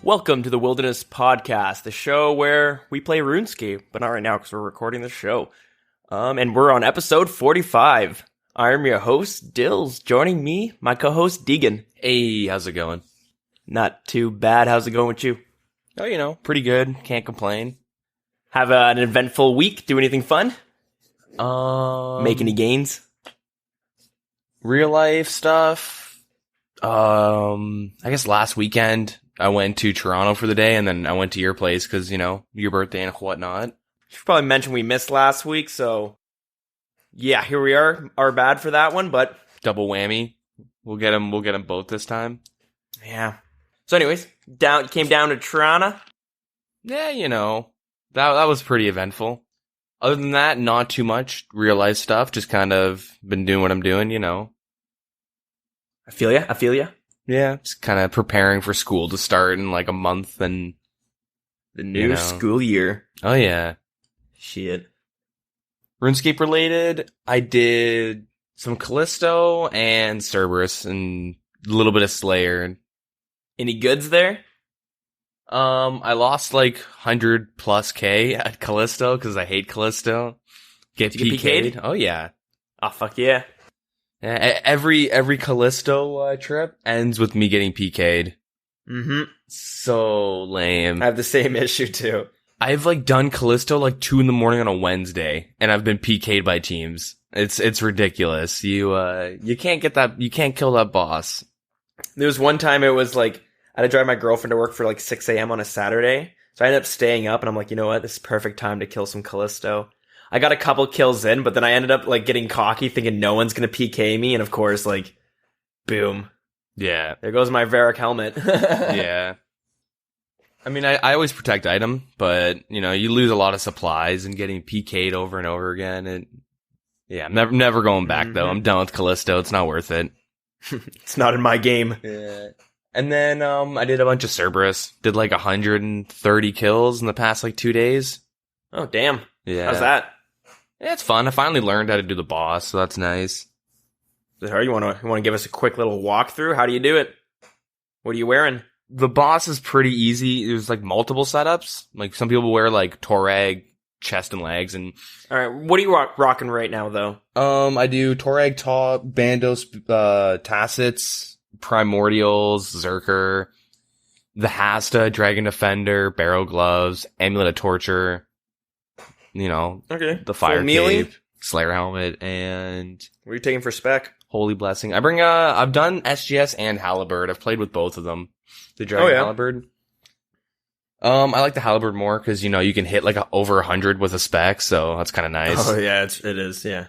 Welcome to the Wilderness Podcast, the show where we play Runescape, but not right now because we're recording the show. And we're on episode 45. I'm your host, Dills. Joining me, my co-host, Deegan. Hey, how's it going? Not too bad. How's it going with you? Oh, pretty good. Can't complain. Have an eventful week? Do anything fun? Make any gains? Real life stuff. I guess last weekend I went to Toronto for the day, and then I went to your place because, your birthday and whatnot. Should probably mention we missed last week, so yeah, here we are. Our bad for that one, but Double whammy. We'll get them both this time. yeah. So anyways, came down to Toronto. Yeah, that was pretty eventful. Other than that, not too much real life stuff. Just kind of been doing what I'm doing, I feel ya. Yeah, just kind of preparing for school to start in like a month and The new school year. Oh yeah. Shit. RuneScape related, I did some Callisto and Cerberus and a little bit of Slayer. Any goods there? I lost like 100 plus K at Callisto because I hate Callisto. Did you get PK'd? Oh yeah. Oh fuck yeah. Every Callisto trip ends with me getting PK'd. Mm-hmm. So lame. I have the same issue too. I've like done Callisto like 2 a.m. on a Wednesday, and I've been PK'd by teams. It's ridiculous. You can't get that. You can't kill that boss. There was one time it was like I had to drive my girlfriend to work for like 6 a.m. on a Saturday, so I ended up staying up, and I'm like, you know what? This is perfect time to kill some Callisto. I got a couple kills in, but then I ended up like getting cocky, thinking no one's gonna PK me, and of course, like, boom. Yeah. There goes my Varric helmet. Yeah. I mean, I always protect item, but, you lose a lot of supplies and getting PK'd over and over again. I'm never going back, though. I'm done with Callisto. It's not worth it. It's not in my game. Yeah. And then I did a bunch of Cerberus. Did like 130 kills in the past like 2 days. Oh, damn. Yeah. How's that? Yeah, it's fun. I finally learned how to do the boss, so that's nice. Is it hard? You want to give us a quick little walkthrough? How do you do it? What are you wearing? The boss is pretty easy. There's like multiple setups. Like some people wear like Torag, chest and legs, and all right. What are you rocking right now, though? I do Torag top, Bandos, Tacits, Primordials, Zerker, the Hasta, Dragon Defender, Barrow Gloves, Amulet of Torture. Okay. The Fire melee? Cape, Slayer Helmet, and What are you taking for spec? Holy Blessing. I've done SGS and Halberd. I've played with both of them. The Dragon Halberd. I like the Halberd more because, you can hit like over 100 with a spec, so that's kind of nice. Oh, yeah, it is, yeah.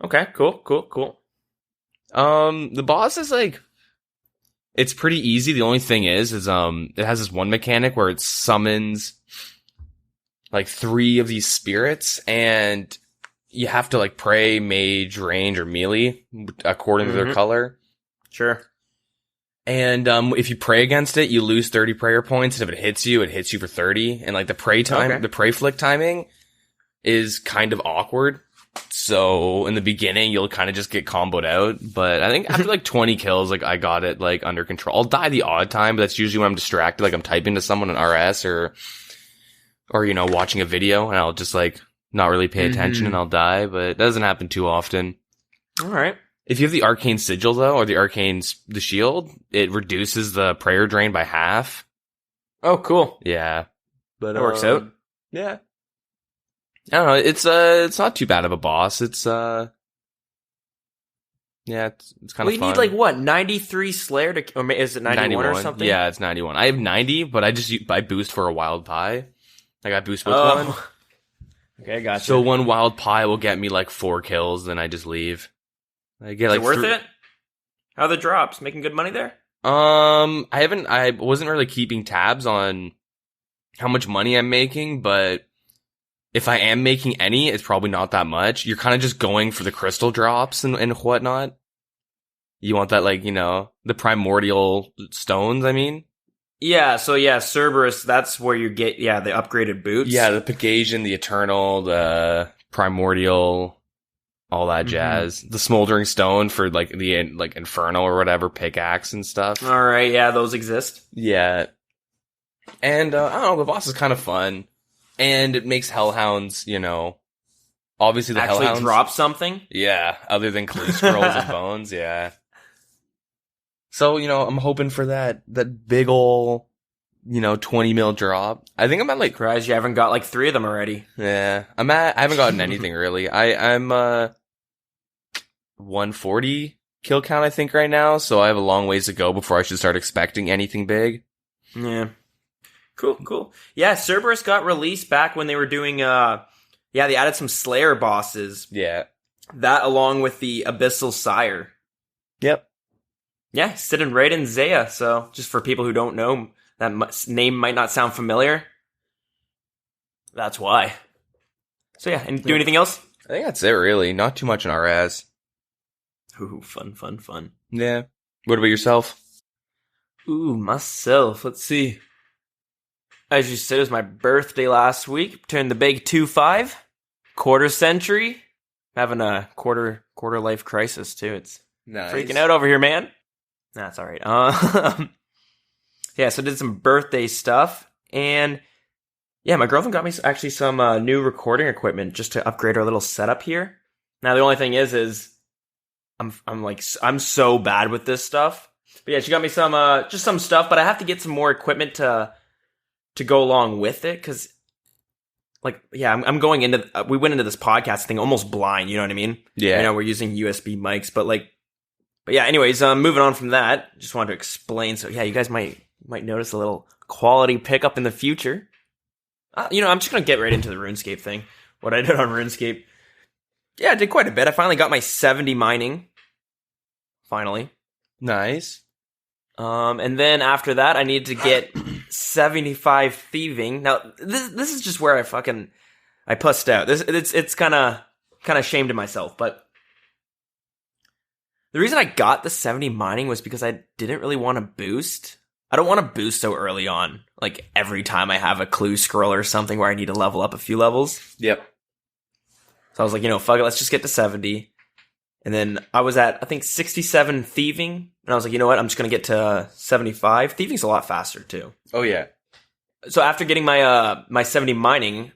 Okay, cool. The boss is like, it's pretty easy. The only thing is it has this one mechanic where it summons like 3 of these spirits, and you have to like pray, mage, range, or melee according to their color. Sure. And if you pray against it, you lose 30 prayer points. And if it hits you for 30. And like the pray time, the pray flick timing is kind of awkward. So in the beginning, you'll kind of just get comboed out. But I think after like 20 kills, like I got it like under control. I'll die the odd time, but that's usually when I'm distracted. Like I'm typing to someone on RS or watching a video, and I'll just like not really pay attention and I'll die. But it doesn't happen too often. All right. If you have the Arcane Sigil, though, or the shield, it reduces the prayer drain by half. Oh, cool. Yeah. But that works out. Yeah. I don't know. It's not too bad of a boss. It's kind of fun. You need like what, 93 Slayer to, or is it 91 or something? Yeah, it's 91. I have 90, but I boost for a Wild Pie. I got boost with one. Okay, gotcha. So one Wild Pie will get me like 4 kills, then I just leave. I get is it worth it? How are the drops? Making good money there? I wasn't really keeping tabs on how much money I'm making, but if I am making any, it's probably not that much. You're kind of just going for the crystal drops and whatnot. You want that, like, the primordial stones, I mean? Yeah, so Cerberus, that's where you get, the upgraded boots. Yeah, the Pegasian, the Eternal, the Primordial, all that jazz. The smoldering stone for like the like Inferno or whatever, pickaxe and stuff. All right, yeah, those exist. Yeah. And I don't know, the boss is kind of fun. And it makes Hellhounds, you know, obviously the Actually Hellhounds drop something? Yeah, other than clue scrolls and bones, yeah. So, you know, I'm hoping for that big ol', you know, 20 mil drop. I think I'm at like, Surprised you haven't got like 3 of them already. yeah, I haven't gotten anything really. I'm 140 kill count, I think, right now, so I have a long ways to go before I should start expecting anything big. Yeah. Cool. Yeah, Cerberus got released back when they were doing, they added some Slayer bosses. Yeah. That along with the Abyssal Sire. Yep. Yeah, Sid Raid and Zaya, so just for people who don't know, that name might not sound familiar. That's why. So yeah, and do anything else? I think that's it really, not too much in RS. Ooh, fun. Yeah. What about yourself? Ooh, myself, let's see. As you said, it was my birthday last week. Turned the big 2-5. Quarter century. Having a quarter life crisis, too. It's nice. Freaking out over here, man. That's all right. Yeah, so did some birthday stuff. And yeah, my girlfriend got me actually some new recording equipment just to upgrade our little setup here. Now, the only thing is I'm so bad with this stuff. But yeah, she got me some just some stuff, but I have to get some more equipment to go along with it, because like, yeah, I'm going into, we went into this podcast thing almost blind, you know what I mean? Yeah. You know, we're using USB mics, but yeah, anyways, moving on from that, just wanted to explain, so yeah, you guys might notice a little quality pickup in the future. You know, I'm just gonna get right into the RuneScape thing, what I did on RuneScape. Yeah, I did quite a bit. I finally got my 70 mining. Finally. Nice. And then after that, I needed to get 75 thieving. Now, this is just where I pussed out. It's kind of ashamed of myself, but the reason I got the 70 mining was because I didn't really want to boost. I don't want to boost so early on, like every time I have a clue scroll or something where I need to level up a few levels. Yep. So I was like, you know, fuck it, let's just get to 70. And then I was at, I think, 67 thieving. And I was like, you know what? I'm just going to get to 75. Thieving's a lot faster, too. Oh, yeah. So after getting my 70 mining,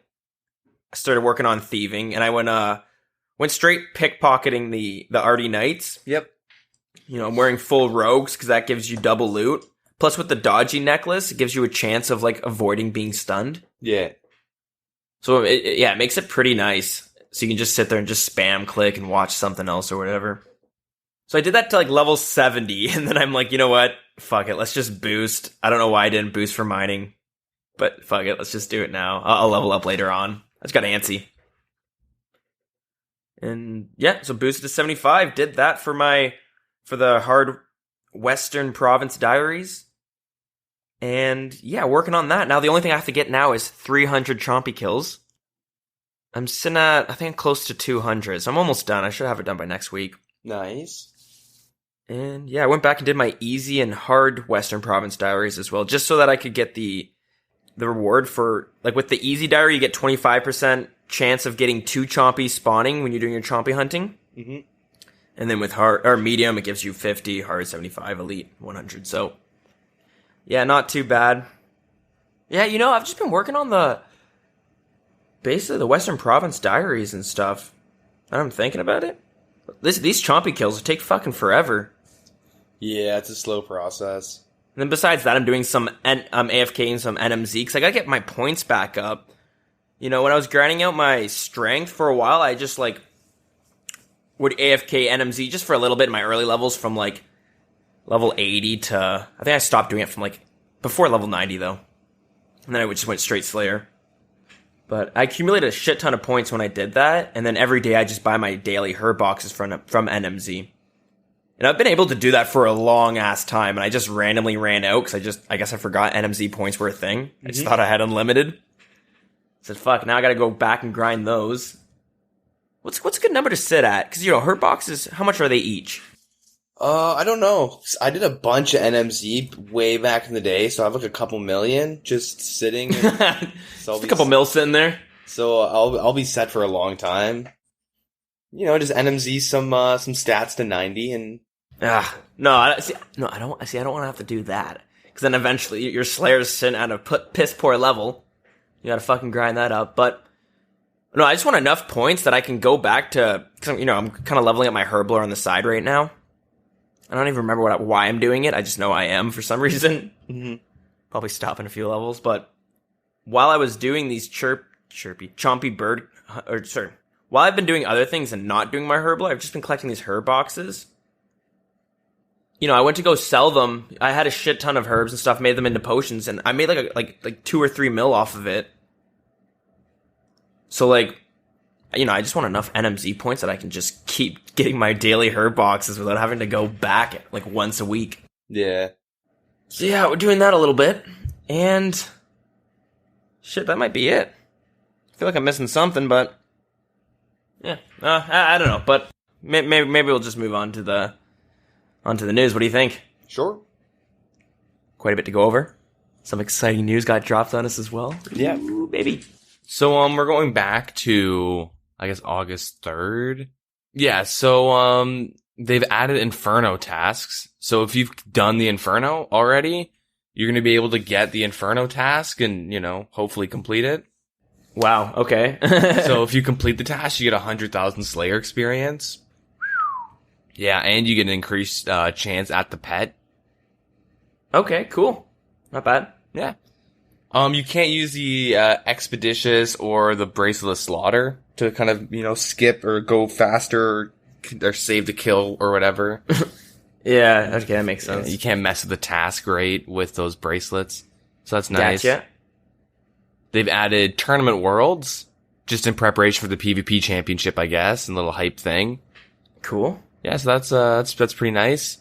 I started working on thieving. And I went straight pickpocketing the Arty Knights. Yep. You know, I'm wearing full rogues because that gives you double loot. Plus, with the dodgy necklace, it gives you a chance of, like, avoiding being stunned. Yeah. So, it makes it pretty nice. So you can just sit there and just spam click and watch something else or whatever. So I did that to like level 70, and then I'm like, you know what? Fuck it, let's just boost. I don't know why I didn't boost for mining, but fuck it, let's just do it now. I'll level up later on. I just got antsy. And yeah, so boosted to 75. Did that for the hard Western Province Diaries. And yeah, working on that. Now the only thing I have to get now is 300 chompy kills. I'm sitting at, I think, close to 200, so I'm almost done. I should have it done by next week. Nice. And yeah, I went back and did my easy and hard Western Province Diaries as well, just so that I could get the reward for, like with the easy diary, you get 25% chance of getting 2 chompies spawning when you're doing your chompy hunting. Mm-hmm. And then with hard or medium, it gives you 50, hard 75, elite 100. So yeah, not too bad. Yeah, you know, I've just been working on basically the Western Province Diaries and stuff. And I'm thinking about it. These chompy kills take fucking forever. Yeah, it's a slow process. And then besides that, I'm doing some AFK and some NMZ because I gotta get my points back up. You know, when I was grinding out my strength for a while, I just like would AFK NMZ just for a little bit in my early levels from like level 80 to, I think I stopped doing it from like before level 90 though. And then I just went straight Slayer. But I accumulated a shit ton of points when I did that, and then every day I just buy my daily herb boxes from NMZ. And I've been able to do that for a long-ass time, and I just randomly ran out, because I guess I forgot NMZ points were a thing. I just thought I had unlimited. I said, fuck, now I gotta go back and grind those. What's a good number to sit at? Because, you know, herb boxes, how much are they each? I don't know. I did a bunch of NMZ way back in the day, so I have like a couple million just sitting. So just a couple mil sitting there. So I'll be set for a long time. just NMZ some stats to 90 and... No, I don't want to have to do that. Because then eventually your Slayer's sitting at a piss poor level. You gotta fucking grind that up. But, no, I just want enough points that I can go back to, cause, I'm kind of leveling up my Herbler on the side right now. I don't even remember why I'm doing it. I just know I am for some reason. Mm-hmm. Probably stopping a few levels. But while I was doing these chompy bird, while I've been doing other things and not doing my Herbler, I've just been collecting these herb boxes. I went to go sell them. I had a shit ton of herbs and stuff, made them into potions, and I made like 2 or 3 mil off of it. So I just want enough NMZ points that I can just keep getting my daily herb boxes without having to go back once a week. Yeah. So yeah, we're doing that a little bit, and shit, that might be it. I feel like I'm missing something, but yeah, I don't know. But maybe we'll just move on to the news. What do you think? Sure. Quite a bit to go over. Some exciting news got dropped on us as well. Yeah. Ooh, baby. So, we're going back to, I guess, August 3rd. Yeah, so, they've added Inferno tasks. So if you've done the Inferno already, you're going to be able to get the Inferno task and, hopefully complete it. Wow, okay. So if you complete the task, you get 100,000 Slayer experience. Yeah, and you get an increased chance at the pet. Okay, cool. Not bad. Yeah. You can't use the Expeditious or the Bracelet Slaughter to kind of, skip or go faster or save the kill or whatever. Yeah, okay, that makes sense. You can't mess with the task rate with those bracelets. So that's nice. Gotcha. They've added Tournament Worlds, just in preparation for the PvP Championship, I guess, and a little hype thing. Cool. Yeah, so that's pretty nice.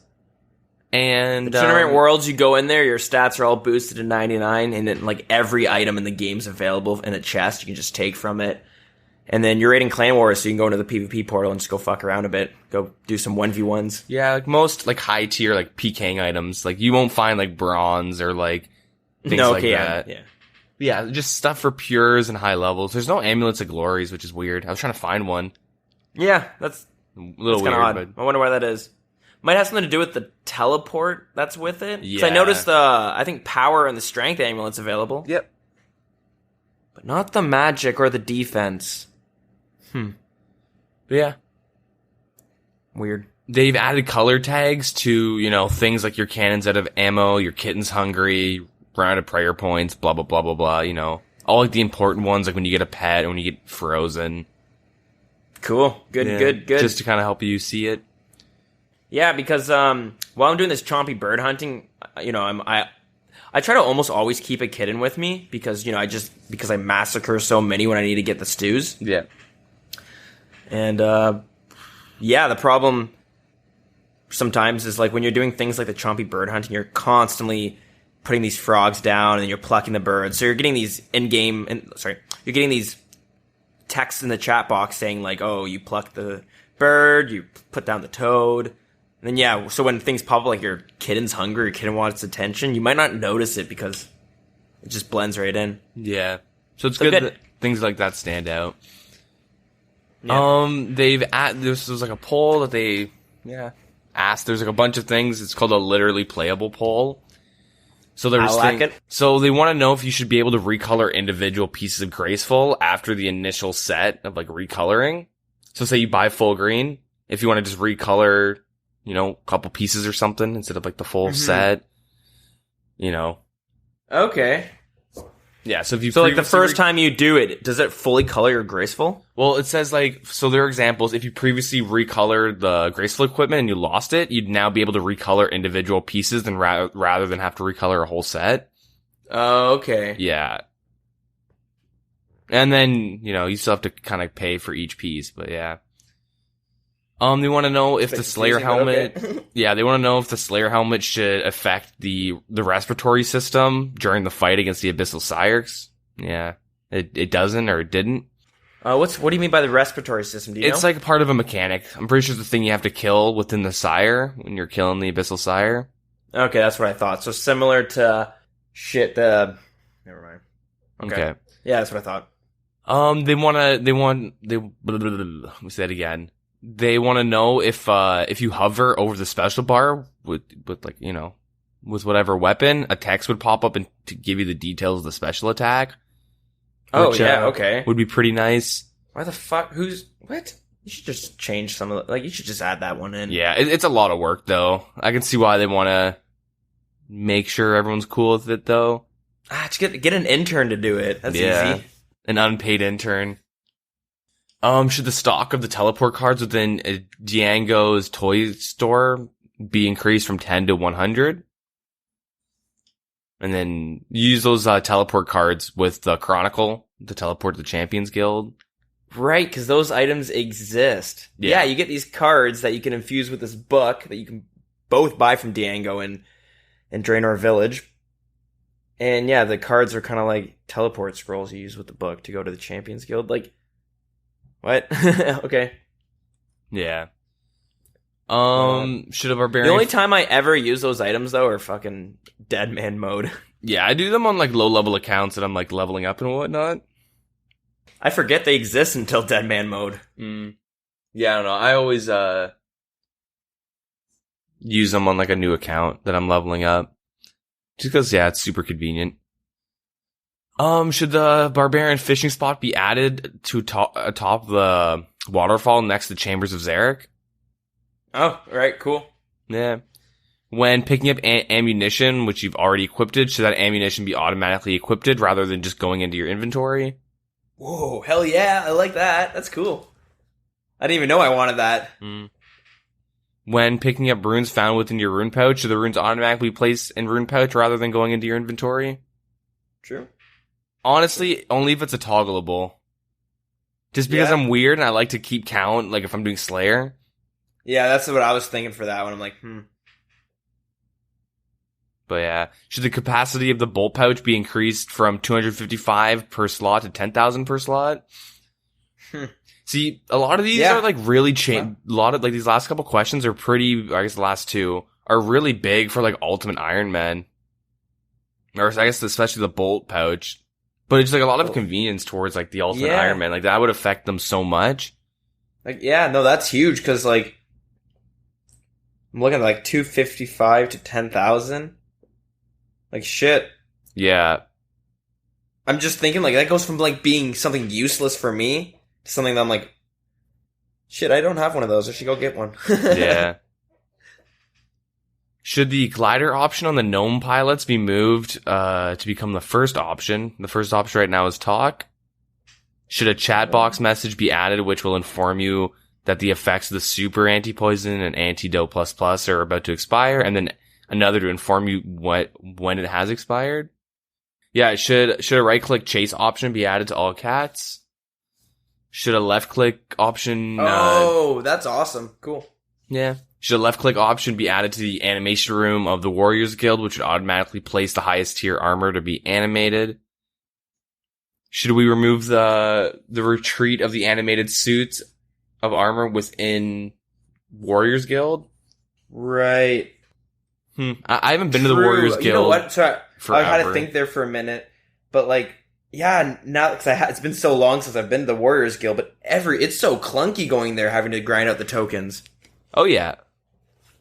And the Tournament Worlds, you go in there, your stats are all boosted to 99, and then every item in the game's available in a chest. You can just take from it. And then you're raiding Clan Wars, so you can go into the PvP portal and just go fuck around a bit. Go do some 1v1s. Yeah, most high tier PKing items, you won't find bronze or things that. Yeah. Yeah, just stuff for pures and high levels. There's no amulets of glories, which is weird. I was trying to find one. Yeah, that's a little weird. Odd. I wonder why that is. Might have something to do with the teleport that's with it. Yeah. I noticed I think power and the strength amulets available. Yep. But not the magic or the defense. But yeah. Weird. They've added color tags to, things like your cannon's out of ammo, your kitten's hungry, run out of prayer points, blah, blah, blah, blah, blah, all the important ones, when you get a pet, when you get frozen. Cool. Good. Just to kind of help you see it. Yeah, because while I'm doing this chompy bird hunting, I try to almost always keep a kitten with me because because I massacre so many when I need to get the stews. Yeah. And the problem sometimes is when you're doing things like the chompy bird hunting, you're constantly putting these frogs down and you're plucking the birds. So you're getting these you're getting these texts in the chat box saying oh, you plucked the bird, you put down the toad. And then, so when things pop up your kitten's hungry, your kitten wants attention, you might not notice it because it just blends right in. Yeah. So it's good that things like that stand out. Yeah. This was a poll that they asked. There's a bunch of things. It's called a literally playable poll. So I like it. So they want to know if you should be able to recolor individual pieces of Graceful after the initial set of recoloring. So say you buy full green, if you want to just recolor, a couple pieces or something instead of the full set, Okay. Yeah, so if you the first time you do it, does it fully color your Graceful? Well, it says so there are examples. If you previously recolored the Graceful equipment and you lost it, you'd now be able to recolor individual pieces rather than have to recolor a whole set. Oh, okay. Yeah. And then, you still have to kind of pay for each piece, but yeah. They want to know if the Slayer helmet, they want to know if the Slayer helmet should affect the respiratory system during the fight against the Abyssal Sires. Yeah. It doesn't, or it didn't. What do you mean by the respiratory system? Do you know? It's part of a mechanic. I'm pretty sure it's the thing you have to kill within the Sire when you're killing the Abyssal Sire. Okay, that's what I thought. So similar to never mind. Okay. Yeah, that's what I thought. Let me say that again. they want to know if you hover over the special bar with like, you know, with whatever weapon, a text would pop up and to give you the details of the special attack. Which, okay. Would be pretty nice. Why the fuck? What? You should just change some of you should just add that one in. Yeah, it's a lot of work though. I can see why they want to make sure everyone's cool with it though. Just get an intern to do it. That's easy. An unpaid intern. Should the stock of the teleport cards within Django's toy store be increased from 10 to 100? And then use those teleport cards with the Chronicle to teleport to the Champions Guild. Right, because those items exist. Yeah, you get these cards that you can infuse with this book that you can both buy from Django and Draenor Village. And yeah, the cards are kind of like teleport scrolls you use with the book to go to the Champions Guild. Like, what? Okay. Yeah. Should a barbarian... The only time I ever use those items, though, are fucking dead man mode. Yeah, I do them on, like, low-level accounts that I'm, like, leveling up and whatnot. I forget they exist until dead man mode. Yeah, I don't know. I always, use them on, like, a new account that I'm leveling up. Just because, yeah, it's super convenient. Should the barbarian fishing spot be added to atop the waterfall next to Chambers of Zarek? Oh, right, cool. Yeah. When picking up ammunition, which you've already equipped, should that ammunition be automatically equipped rather than just going into your inventory? Whoa, hell yeah, I like that. That's cool. I didn't even know I wanted that. When picking up runes found within your rune pouch, should the runes automatically be placed in rune pouch rather than going into your inventory? True. Honestly, only if it's a toggleable. Just because I'm weird and I like to keep count, like if I'm doing Slayer. Yeah, that's what I was thinking for that one. I'm like, But yeah, should the capacity of the bolt pouch be increased from 255 per slot to 10,000 per slot? See, a lot of these are like really a lot of like these last couple questions are pretty. I guess the last two are really big for like Ultimate Iron Man, or I guess especially the bolt pouch. But it's like a lot of convenience towards like the Ultimate Iron Man. Like that would affect them so much. Like no, that's huge because like I'm looking at like 255 to 10,000. Like shit. Yeah. I'm just thinking like that goes from like being something useless for me to something that I'm like, shit, I don't have one of those. I should go get one. Yeah. Should the glider option on the gnome pilots be moved to become the first option? The first option right now is talk. Should a chat box message be added which will inform you that the effects of the super anti-poison and antidote plus plus are about to expire, and then another to inform you when it has expired? Yeah, should a right-click chase option be added to all cats? Should a left-click option... that's awesome. Cool. Yeah. Should a left-click option be added to the animation room of the Warriors Guild, which would automatically place the highest tier armor to be animated? Should we remove the retreat of the animated suits of armor within Warriors Guild? Right. I haven't been to the Warriors Guild. You know what? Sorry, forever. I had to think there for a minute, but like, yeah, now because it's been so long since I've been to the Warriors Guild, but it's so clunky going there, having to grind out the tokens. Oh yeah,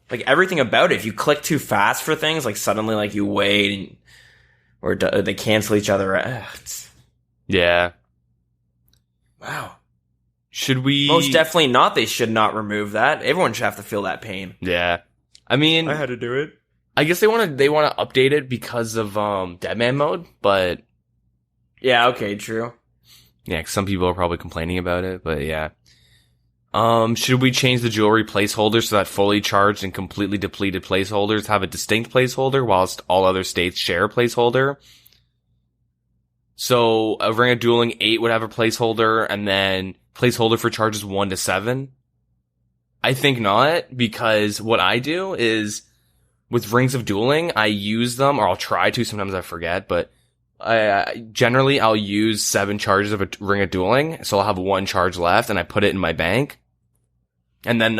like everything about it. If you click too fast for things, like suddenly, like you wait, or they cancel each other out. Yeah. Wow. Should we? Most definitely not. They should not remove that. Everyone should have to feel that pain. Yeah. I mean, I had to do it. I guess they want to update it because of Deadman mode, but yeah, okay, true. Yeah, 'cause some people are probably complaining about it, but yeah. Should we change the jewelry placeholder so that fully charged and completely depleted placeholders have a distinct placeholder whilst all other states share a placeholder? So a Ring of Dueling 8 would have a placeholder, and then placeholder for charges 1 to 7. I think not, because what I do is with Rings of Dueling, I use them, or I'll try to, sometimes I forget, but generally I'll use 7 charges of a Ring of Dueling, so I'll have 1 charge left, and I put it in my bank. And then,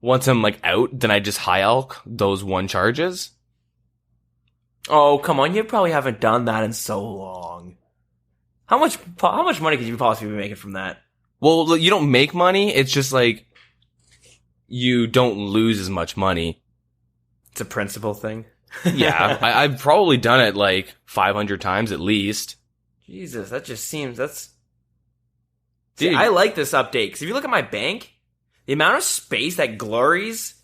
once I'm like out, then I just high alch those 1 charges. Oh, come on, you probably haven't done that in so long. How much money could you possibly be making from that? Well, you don't make money, it's just like, you don't lose as much money. It's a principle thing. Yeah, I've probably done it like 500 times at least. Jesus, that just seems, that's... Dude. See, I like this update, because if you look at my bank, the amount of space that glories,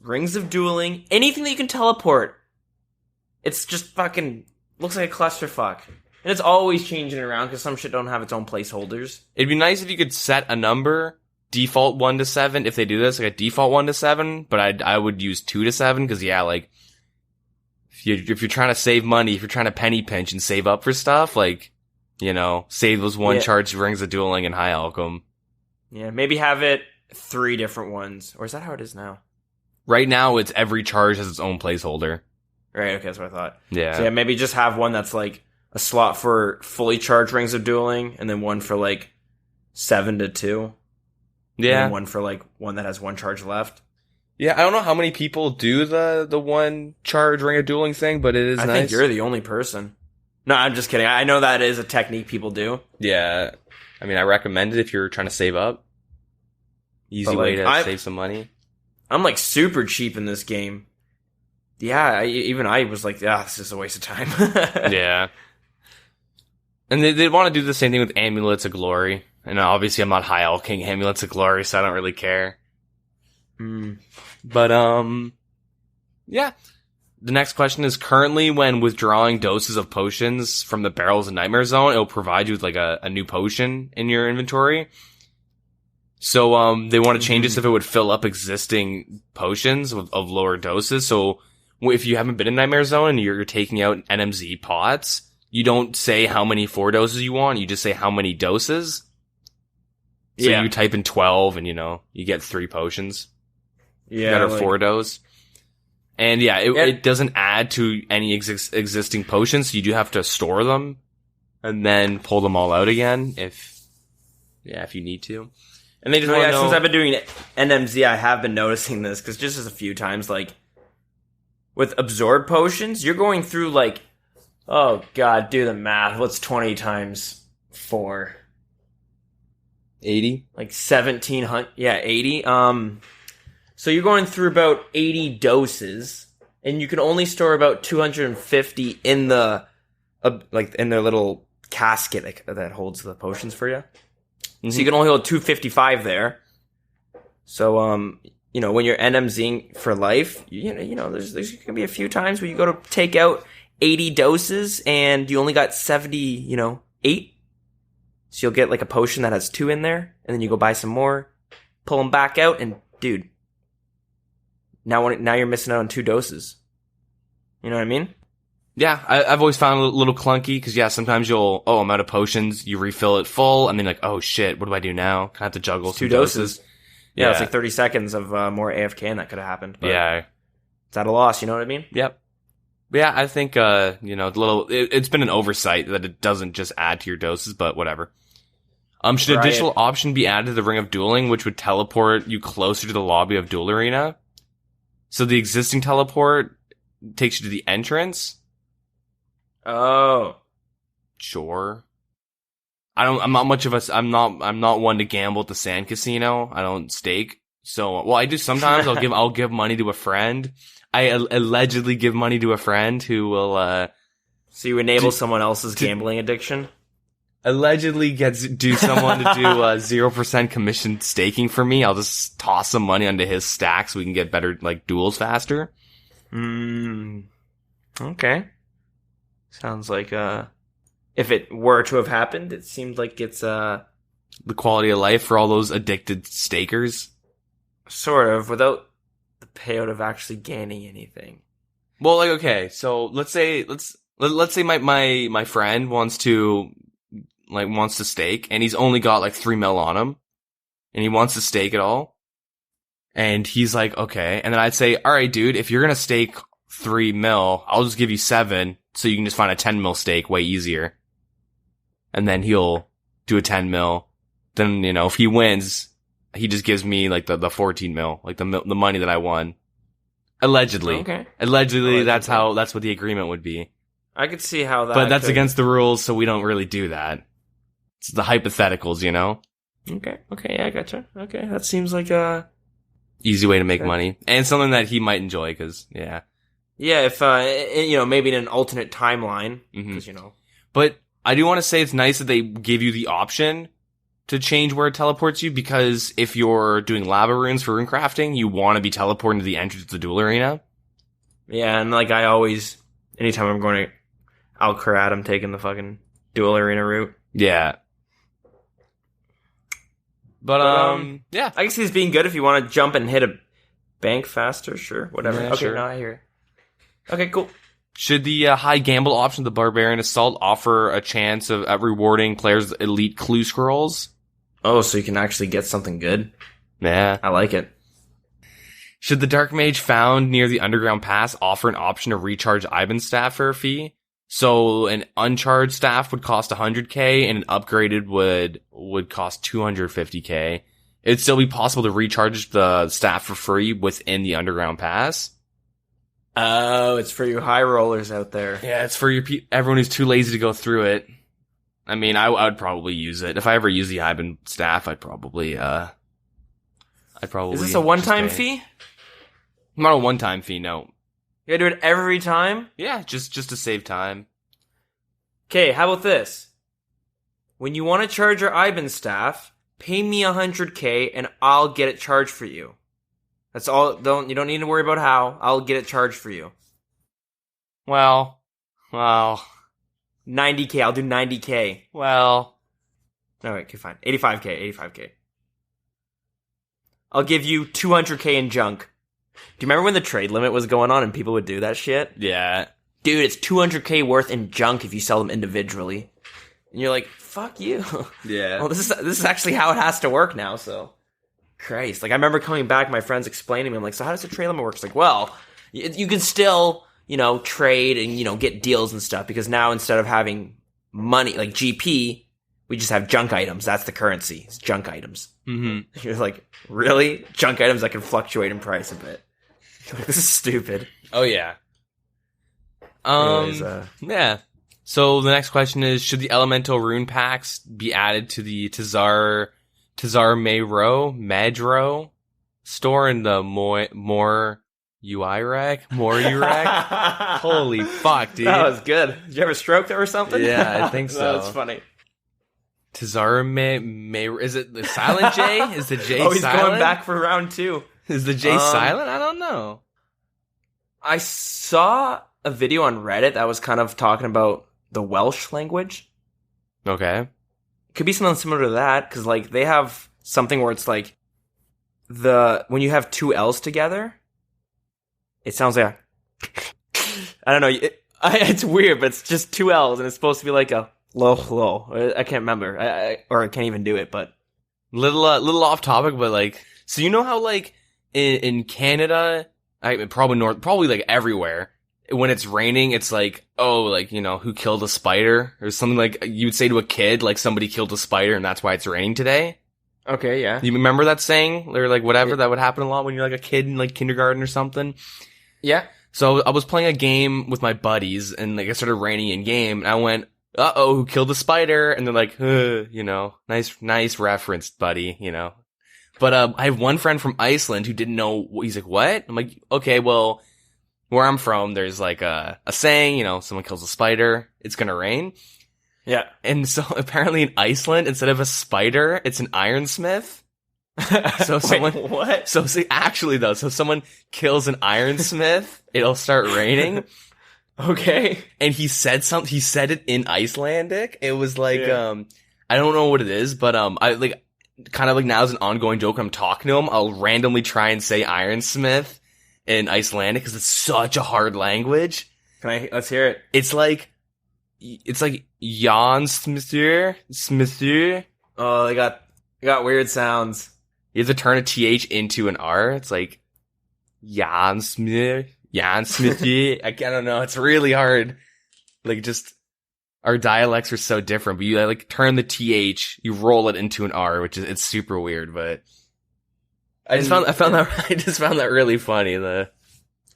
rings of dueling, anything that you can teleport, it's just fucking, looks like a clusterfuck. And it's always changing around, because some shit don't have its own placeholders. It'd be nice if you could set a number, default 1 to 7, if they do this, like a default 1 to 7, but I would use 2 to 7, because yeah, like, if you're trying to save money, if you're trying to penny pinch and save up for stuff, like, you know, save those one charge rings of dueling and high alchem. Yeah, maybe have it 3 different ones. Or is that how it is now? Right now, it's every charge has its own placeholder. Right, okay, that's what I thought. Yeah. So yeah, maybe just have one that's like a slot for fully charged rings of dueling, and then one for like 7 to 2. Yeah. And then one for like one that has 1 charge left. Yeah, I don't know how many people do the 1 charge ring of dueling thing, but it is nice. I think you're the only person. No, I'm just kidding. I know that is a technique people do. Yeah. I mean, I recommend it if you're trying to save up. Easy way to save some money. I'm like super cheap in this game. Yeah, even I was like, this is a waste of time. Yeah. And they want to do the same thing with Amulets of Glory. And obviously I'm not high alching Amulets of Glory, so I don't really care. But, yeah. The next question is, currently when withdrawing doses of potions from the barrels in Nightmare Zone, it'll provide you with like a new potion in your inventory. So, they want to change this if it would fill up existing potions of lower doses. So, if you haven't been in Nightmare Zone and you're taking out NMZ pots, you don't say how many 4 doses you want, you just say how many doses. So you type in 12 and, you know, you get 3 potions. Yeah. That are 4 dose. And yeah, it doesn't add to any existing potions, so you do have to store them and then pull them all out again if you need to. And they just want to know, since I've been doing NMZ, I have been noticing this, because just as a few times, like, with absorb potions, you're going through, like, oh god, do the math, what's 20 times 4? 80? Like 1700, 80. So you're going through about 80 doses, and you can only store about 250 in the, in their little casket that holds the potions for you. Mm-hmm. So you can only hold 255 there. So, you know, when you're NMZing for life, you know, there's gonna be a few times where you go to take out 80 doses, and you only got 8. So you'll get like a potion that has 2 in there, and then you go buy some more, pull them back out, and dude, now you're missing out on 2 doses. You know what I mean? Yeah, I've always found it a little clunky, because sometimes I'm out of potions, you refill it full, and then like, oh shit, what do I do now? Can I have to juggle some 2 doses? Yeah, it's like 30 seconds of more AFK, and that could have happened. But yeah. It's at a loss, you know what I mean? Yep. Yeah, I think, it's been an oversight that it doesn't just add to your doses, but whatever. Should an additional option be added to the Ring of Dueling, which would teleport you closer to the lobby of Duel Arena? So the existing teleport takes you to the entrance? Oh. Sure. I'm not one to gamble at the Sand Casino. I don't stake. So, well, I do sometimes. I'll give money to a friend. I allegedly give money to a friend who will, so you enable someone else's gambling addiction? Allegedly do someone to do 0% commission staking for me. I'll just toss some money onto his stack so we can get better, like, duels faster. Okay. Sounds like, if it were to have happened, it seemed like it's, the quality of life for all those addicted stakers. Sort of, without the payout of actually gaining anything. Well, like, okay, so let's say my friend wants to stake, and he's only got like 3 mil on him, and he wants to stake it all. And he's like, okay. And then I'd say, all right, dude, if you're going to stake 3 mil, I'll just give you 7, so you can just find a 10 mil stake way easier. And then he'll do a 10 mil. Then, you know, if he wins, he just gives me like the 14 mil, like the money that I won. Allegedly. Okay. Allegedly, that's what the agreement would be. I could see how that. But that's against the rules, so we don't really do that. It's the hypotheticals, you know? Okay, yeah, I gotcha. Okay, that seems like Easy way to make money. And something that he might enjoy, because, yeah. Yeah, if, maybe in an alternate timeline, because, But I do want to say it's nice that they give you the option to change where it teleports you, because if you're doing lava runes for rune crafting, you want to be teleporting to the entrance of the duel arena. Yeah, and like I always, anytime I'm going to Alcarat, I'm taking the fucking duel arena route. Yeah. But, yeah. I guess he's being good if you want to jump and hit a bank faster, sure, whatever. Yeah, okay, sure. now I hear it. Okay, cool. Should the high gamble option of the Barbarian Assault offer a chance of at rewarding players' elite clue scrolls? Oh, so you can actually get something good? Yeah. I like it. Should the Dark Mage found near the Underground Pass offer an option to recharge Ivan's staff for a fee? So an uncharged staff would cost 100k and an upgraded would cost 250k. It'd still be possible to recharge the staff for free within the Underground Pass. Oh, it's for you high rollers out there. Yeah, it's for everyone who's too lazy to go through it. I mean, I would probably use it. If I ever use the Ivan staff, I'd probably Is this a one-time fee? Not a one-time fee, no. You gotta do it every time? Yeah, just to save time. Okay, how about this? When you want to charge your Ivan staff, pay me 100k and I'll get it charged for you. That's all. You don't need to worry about how. I'll get it charged for you. Well. 90k. I'll do 90k. Well. No, wait, okay, fine. 85k. I'll give you 200k in junk. Do you remember when the trade limit was going on and people would do that shit? Yeah. Dude, it's 200k worth in junk if you sell them individually. And you're like, fuck you. Yeah. Well, this is actually how it has to work now, so. Christ. Like, I remember coming back, my friends explaining to me, I'm like, so how does the trade limit work? It's like, well, you can still, trade and, get deals and stuff, because now instead of having money, like GP, we just have junk items. That's the currency. It's junk items. Mm-hmm. You're like, really? Junk items that can fluctuate in price a bit. You're like, this is stupid. Oh, yeah. Anyways, yeah. So the next question is, should the elemental rune packs be added to the Tazar Majro store in the more UI rack? Holy fuck, dude. That was good. Did you have a stroke there or something? Yeah, I think so. That was funny. Tazar is it the silent J? Is the J silent? He's going back for round 2. Is the J silent? I don't know. I saw a video on Reddit that was kind of talking about the Welsh language. Okay. Could be something similar to that, because like they have something where it's like when you have two L's together, it sounds like I don't know. It's weird, but it's just two L's, and it's supposed to be like a low. I can't remember, or I can't even do it. But little off topic, but like, so you know how like in Canada, probably like everywhere, when it's raining, it's like, oh, like, who killed a spider? Or something like you would say to a kid, like, somebody killed a spider and that's why it's raining today. Okay, yeah. You remember that saying? Or like whatever, that would happen a lot when you're like a kid in like kindergarten or something? Yeah. So I was playing a game with my buddies and like it started raining in game and I went, uh-oh, who killed the spider? And they're like, nice reference, buddy, But I have one friend from Iceland who didn't know. He's like, what? I'm like, okay, well, where I'm from, there's like a saying, someone kills a spider, it's gonna rain. Yeah. And so apparently in Iceland, instead of a spider, it's an ironsmith. So someone, what? So actually though, so someone kills an ironsmith, it'll start raining. Okay. And he said it in Icelandic. It was like, I don't know what it is, but I like, kind of like now as an ongoing joke, when I'm talking to him, I'll randomly try and say ironsmith in Icelandic because it's such a hard language. Let's hear it. It's like Jansmithur. Oh, they got weird sounds. You have to turn a TH into an R. It's like Jansmithur. I don't know. It's really hard. Like, just our dialects are so different, but you like turn the TH, you roll it into an R, it's super weird, but I just found that really funny. The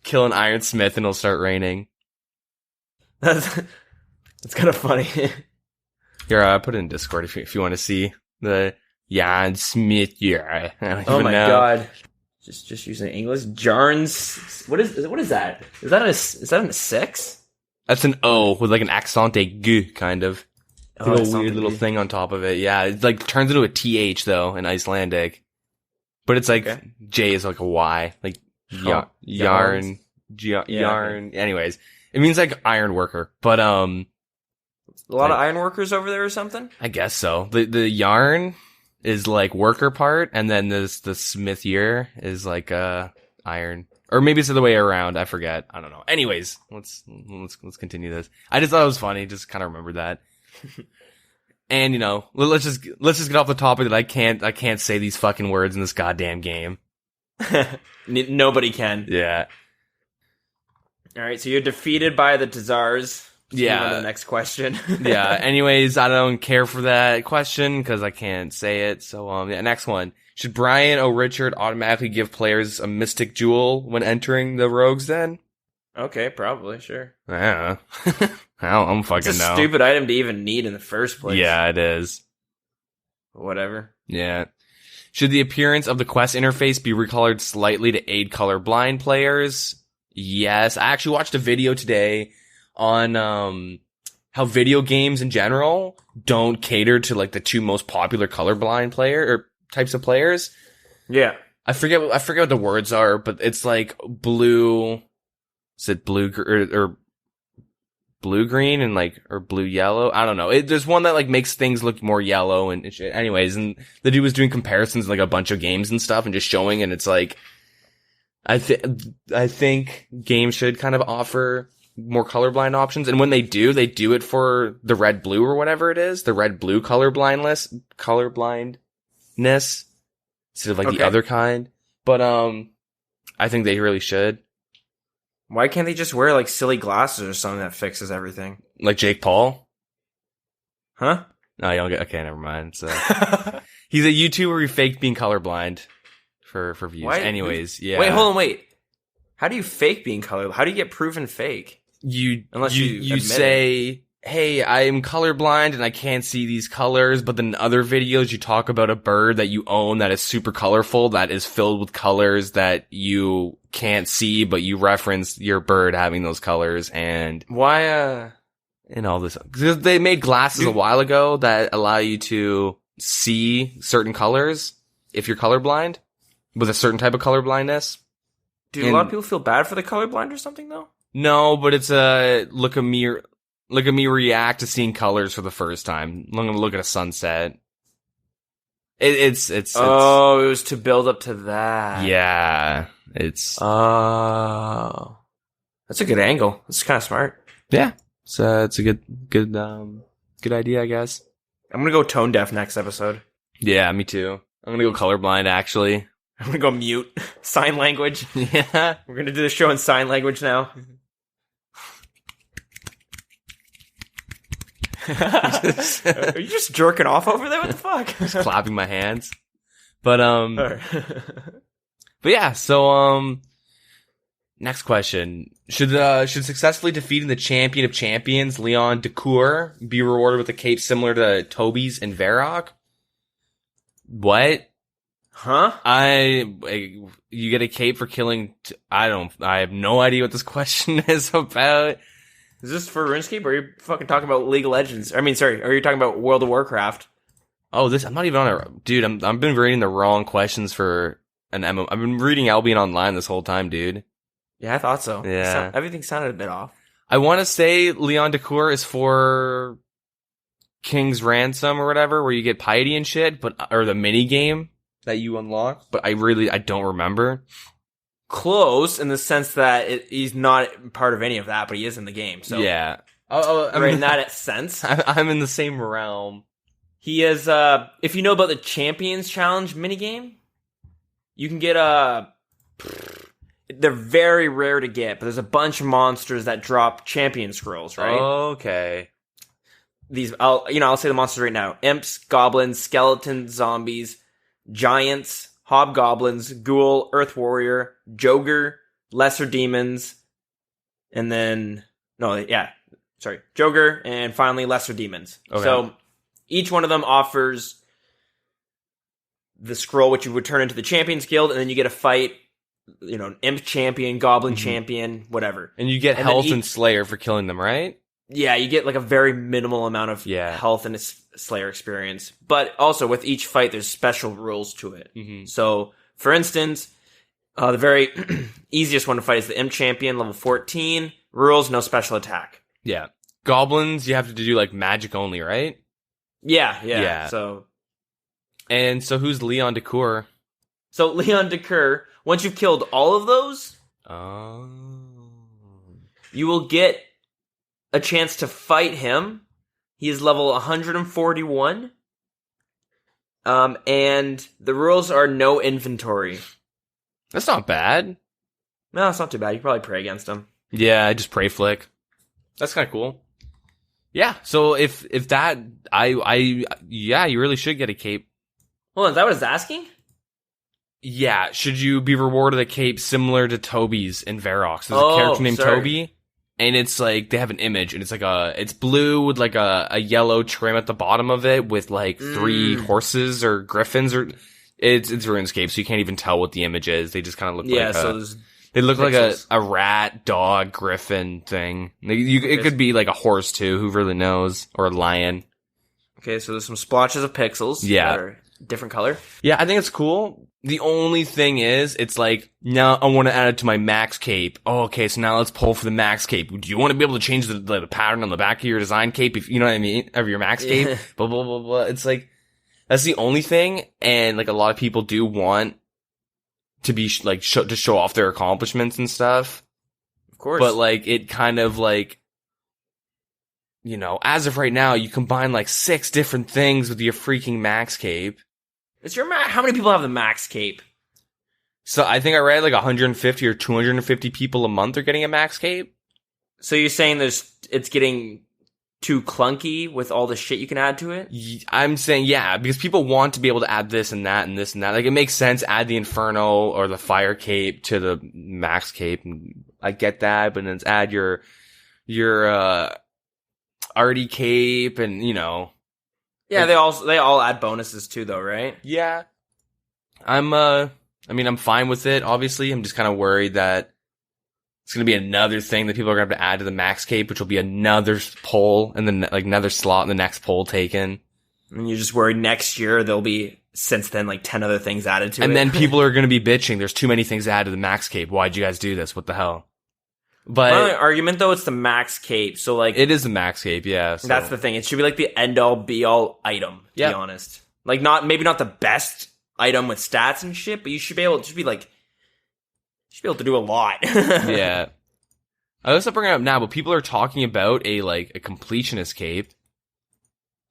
kill an ironsmith and it'll start raining. That's kind of funny. Here, put it in Discord if you want to see the Jan Smith. Yeah. Oh my god. Just using English. Jarns. What is that? Is that a 6? That's an O with like an accent g kind of. It's like a weird little thing on top of it. Yeah, it like turns into a TH though in Icelandic. But it's like J is like a Y. Like yarn. Yarn. Anyways, it means like iron worker. But a lot of iron workers over there or something? I guess so. The yarn is like worker part, and then the smith year is like iron. Or maybe it's the other way around. I forget. I don't know. Anyways, let's continue this. I just thought it was funny. Just kind of remembered that. And let's just get off the topic that I can't say these fucking words in this goddamn game. Nobody can. Yeah. All right. So you're defeated by the Tazars. Yeah. On to the next question. Yeah. Anyways, I don't care for that question because I can't say it. So next one. Should Brian O'Richard automatically give players a mystic jewel when entering the Rogues Den? Okay, probably, sure. Yeah. I don't fucking know. It's a stupid item to even need in the first place. Yeah, it is. Whatever. Yeah. Should the appearance of the quest interface be recolored slightly to aid colorblind players? Yes. I actually watched a video today on how video games in general don't cater to like the two most popular colorblind player or types of players. Yeah. I forget what the words are, but it's like blue. Is it blue or blue green and like or blue yellow? I don't know. There's one that like makes things look more yellow and shit. Anyways, and the dude was doing comparisons like a bunch of games and stuff and just showing, and it's like I think games should kind of offer more colorblind options, and when they do it for the red blue or whatever it is, the red blue colorblindness instead of like the other kind. But I think they really should. Why can't they just wear like silly glasses or something that fixes everything? Like Jake Paul? Huh? No, you don't get. Okay, never mind. So he's a YouTuber who faked being colorblind for views. Why? Anyways, yeah. Wait, hold on, wait. How do you fake being colorblind? How do you get proven fake? Unless you say, hey, I am colorblind and I can't see these colors, but then in other videos you talk about a bird that you own that is super colorful, that is filled with colors that you can't see, but you reference your bird having those colors. And why, and all this. Because they made glasses a while ago that allow you to see certain colors if you're colorblind, with a certain type of colorblindness. Do a lot of people feel bad for the colorblind or something, though? No, but it's look at me react to seeing colors for the first time. I'm gonna look at a sunset. It's it was to build up to that. Yeah, it's that's a good angle. It's kind of smart. Yeah, so it's a good idea, I guess. I'm gonna go tone deaf next episode. Yeah, me too. I'm gonna go colorblind actually. I'm gonna go mute. Sign language. Yeah, we're gonna do the show in sign language now. Are you just jerking off over there? What the fuck? Just clapping my hands. But but yeah, so next question. Should successfully defeating the champion of champions, Leon Decour, be rewarded with a cape similar to Toby's and Varrock? What? Huh? You get a cape for killing I have no idea what this question is about. Is this for RuneScape, or are you fucking talking about League of Legends? Are you talking about World of Warcraft? Oh, I'm not even on it. Dude, I've been reading the wrong questions for an MMO. I've been reading Albion Online this whole time, dude. Yeah, I thought so. Yeah. Everything sounded a bit off. I want to say Leon Decour is for King's Ransom or whatever, where you get piety and shit, or the mini game that you unlock, but I don't remember. Close in the sense that he's not part of any of that, but he is in the game. So yeah, in that sense, I'm in the same realm. He is. If you know about the Champions Challenge minigame, you can get they're very rare to get, but there's a bunch of monsters that drop champion scrolls, right? Okay. I'll say the monsters right now: imps, goblins, skeletons, zombies, giants, hobgoblins, ghoul, earth warrior, Joger, lesser demons, and then Joger, and finally lesser demons. Okay. So each one of them offers the scroll, which you would turn into the Champions Guild, and then you get a fight, an Imp Champion, Goblin Champion, whatever. And you get health and Slayer for killing them, right? Yeah, you get like a very minimal amount of health and Slayer experience. But also, with each fight, there's special rules to it. Mm-hmm. So, for instance, the very easiest one to fight is the Imp Champion, level 14. Rules, no special attack. Yeah. Goblins, you have to do like magic only, right? Yeah. And so who's Leon Decour? So Leon Decour, once you've killed all of those, you will get a chance to fight him. He is level 141. And the rules are no inventory. That's not bad. No, it's not too bad. You can probably pray against him. Yeah, I just pray flick. That's kind of cool. Yeah, so if that, you really should get a cape. Hold on, is that what it's asking? Yeah, should you be rewarded a cape similar to Toby's in Verox? There's a character named Toby, and it's like, they have an image, and it's like it's blue with like a yellow trim at the bottom of it with like 3 horses or griffins, or it's RuneScape, so you can't even tell what the image is. They just kind of look they look pixels. Like a rat, dog, griffin thing. It could be like a horse too, who really knows, or a lion. Okay, so there's some splotches of pixels. Yeah. That are different color. Yeah, I think it's cool. The only thing is, it's like, now I want to add it to my max cape. Oh, okay, so now let's pull for the max cape. Do you want to be able to change the pattern on the back of your design cape, if you know what I mean, of your max cape? Blah, blah, blah, blah. It's like, that's the only thing, and like a lot of people do want to be like, to show off their accomplishments and stuff. Of course. But like, it kind of like, as of right now, you combine like 6 different things with your freaking max cape. How many people have the max cape? So I think I read like 150 or 250 people a month are getting a max cape. So you're saying it's getting too clunky with all the shit you can add to it? I'm saying, yeah, because people want to be able to add this and that and this and that. Like, it makes sense, add the Inferno or the Fire cape to the max cape. I get that, but then add your Artie cape and, Yeah, they all add bonuses too, though, right? Yeah. I'm fine with it, obviously. I'm just kind of worried that it's going to be another thing that people are going to have to add to the max cape, which will be another poll and then like another slot in the next poll taken. And you're just worried next year there'll be, since then, like 10 other things added to it. And then people are going to be bitching. There's too many things added to the max cape. Why'd you guys do this? What the hell? But my argument, though, it's the max cape. So like, it is the max cape, yeah. So. That's the thing. It should be like the end all be all item, to be honest. Like, maybe not the best item with stats and shit, but you should be able to to do a lot. Yeah. I was bringing it up now, but people are talking about a completionist cape.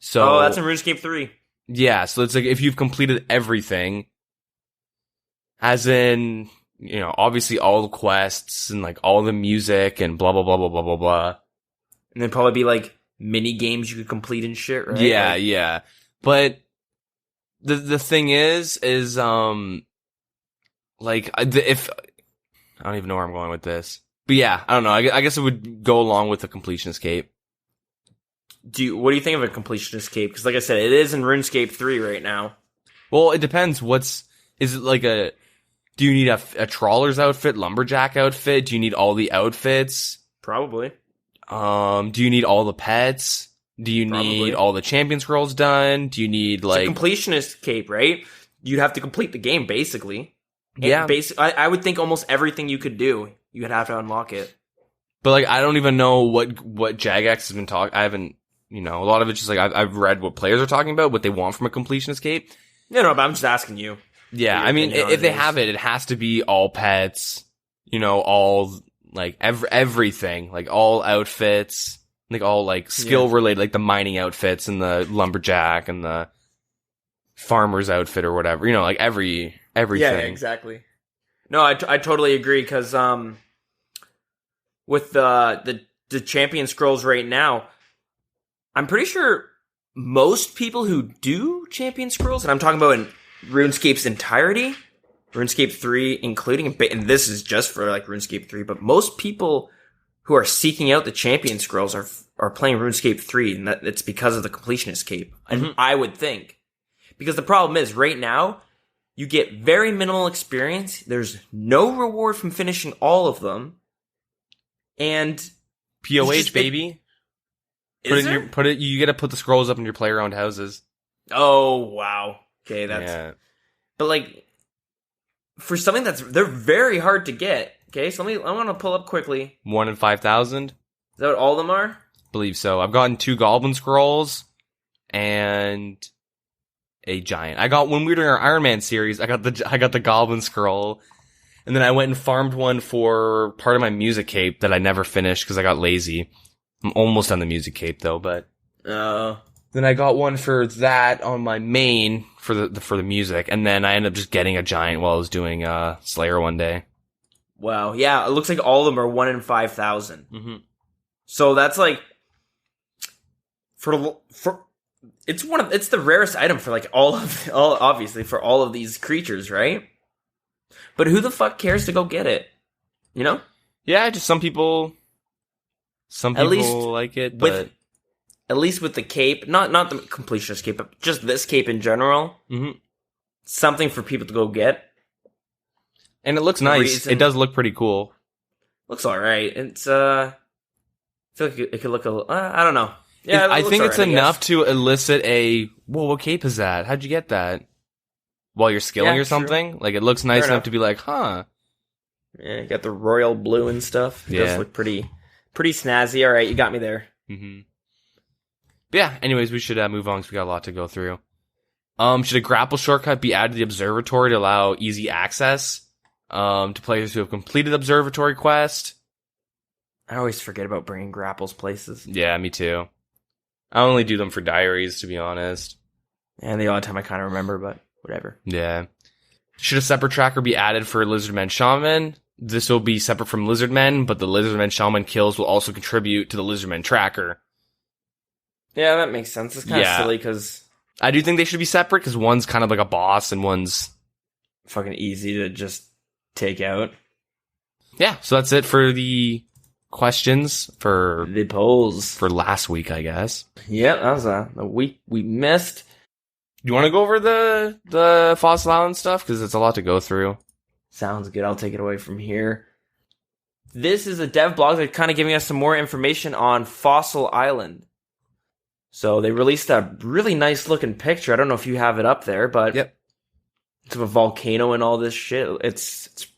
So that's in RuneScape 3. Yeah, so it's like if you've completed everything, as in, obviously all the quests and like all the music and blah blah blah blah blah blah blah. And there'd probably be like mini games you could complete and shit, right? Yeah, yeah. But the thing is if I don't even know where I'm going with this. But yeah, I don't know. I guess it would go along with the completionist cape. What do you think of a completionist cape? Because like I said, it is in RuneScape 3 right now. Well, it depends. Is it like do you need a trawler's outfit, lumberjack outfit? Do you need all the outfits? Probably. Do you need all the pets? Do you need all the champion scrolls done? Do you need like... It's a completionist cape, right? You'd have to complete the game, basically. Yeah. I would think almost everything you could do, you would have to unlock it. But like, I don't even know what Jagex has been talking... I haven't... a lot of it's just like, I've read what players are talking about, what they want from a completionist cape. No, but I'm just asking you. Yeah, I mean, if they have it has to be all pets, all, like, everything, like, all outfits, like, all, like, skill-related, like, the mining outfits and the lumberjack and the farmer's outfit or whatever, like, everything. Yeah, exactly. No, I totally agree, because, with the champion scrolls right now, I'm pretty sure most people who do champion scrolls, and I'm talking about in RuneScape's entirety, RuneScape 3 including, and this is just for like RuneScape 3, but most people who are seeking out the champion scrolls are playing RuneScape 3, and it's because of the completionist cape. And I would think. Because the problem is, right now, You get very minimal experience. There's no reward from finishing all of them. And POH, baby. You gotta put the scrolls up in your player-owned houses. Oh, wow. Okay, that's... But, like, for something they're very hard to get. Okay, so I'm going to pull up quickly. 1 in 5,000? Is that what all of them are? Believe so. I've gotten 2 goblin scrolls and a giant. When we were doing our Iron Man series, I got the goblin scroll, and then I went and farmed one for part of my music cape that I never finished because I got lazy. I'm almost on the music cape though, but then I got one for that on my main for the music, and then I ended up just getting a giant while I was doing Slayer one day. Wow, yeah, it looks like all of them are 1 in 5,000. Mm-hmm. So that's like it's the rarest item for like obviously for all of these creatures, right? But who the fuck cares to go get it? You know? Yeah, just some people like it, but at least with the cape, not the completionist cape, but just this cape in general. Mm-hmm. Something for people to go get. And it looks nice. It does look pretty cool. Looks alright. It's I feel like it could look a little, I don't know. Yeah, I think it's enough to elicit whoa, what cape is that? How'd you get that? While you're skilling or something? True. Like, it looks nice enough to be like, huh. Yeah, you got the royal blue and stuff. It does look pretty snazzy. Alright, you got me there. Mm-hmm. But yeah, anyways, we should move on because we got a lot to go through. Should a grapple shortcut be added to the observatory to allow easy access to players who have completed observatory quest? I always forget about bringing grapples places. Yeah, me too. I only do them for diaries, to be honest. And the odd time I kind of remember, but whatever. Yeah. Should a separate tracker be added for Lizardmen Shaman? This will be separate from Lizardmen, but the Lizardmen Shaman kills will also contribute to the Lizardmen tracker. Yeah, that makes sense. It's kind of silly because... I do think they should be separate because one's kind of like a boss and one's... fucking easy to just take out. Yeah, so that's it for the questions for... the polls. For last week, I guess. Yeah, that was a week we missed. Do you want to go over the Fossil Island stuff? Because it's a lot to go through. Sounds good. I'll take it away from here. This is a dev blog that's kind of giving us some more information on Fossil Island. So they released a really nice looking picture. I don't know if you have it up there, but it's of a volcano and all this shit. It's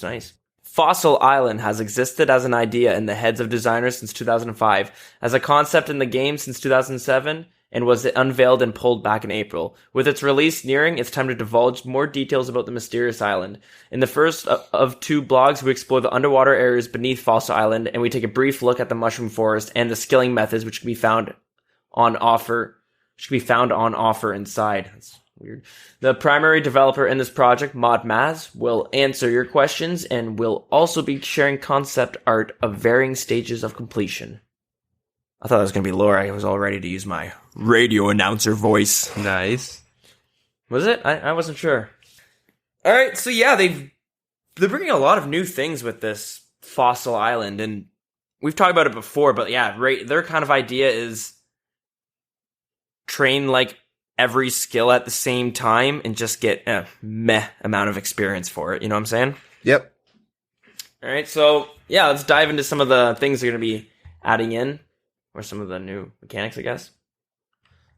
nice. Fossil Island has existed as an idea in the heads of designers since 2005, as a concept in the game since 2007, and was unveiled and pulled back in April. With its release nearing, it's time to divulge more details about the mysterious island. In the first of 2 blogs, we explore the underwater areas beneath Fossil Island, and we take a brief look at the mushroom forest and the skilling methods which can be found on offer inside. That's weird. The primary developer in this project, Mod Maz, will answer your questions and will also be sharing concept art of varying stages of completion. I thought it was going to be Laura. I was all ready to use my radio announcer voice. Nice. Was it? I wasn't sure. All right, so yeah, they're bringing a lot of new things with this Fossil Island, and we've talked about it before, but yeah, their kind of idea is train like every skill at the same time and just get a meh amount of experience for it. You know what I'm saying? Yep. All right, so yeah, let's dive into some of the things they're going to be adding in, or some of the new mechanics, I guess.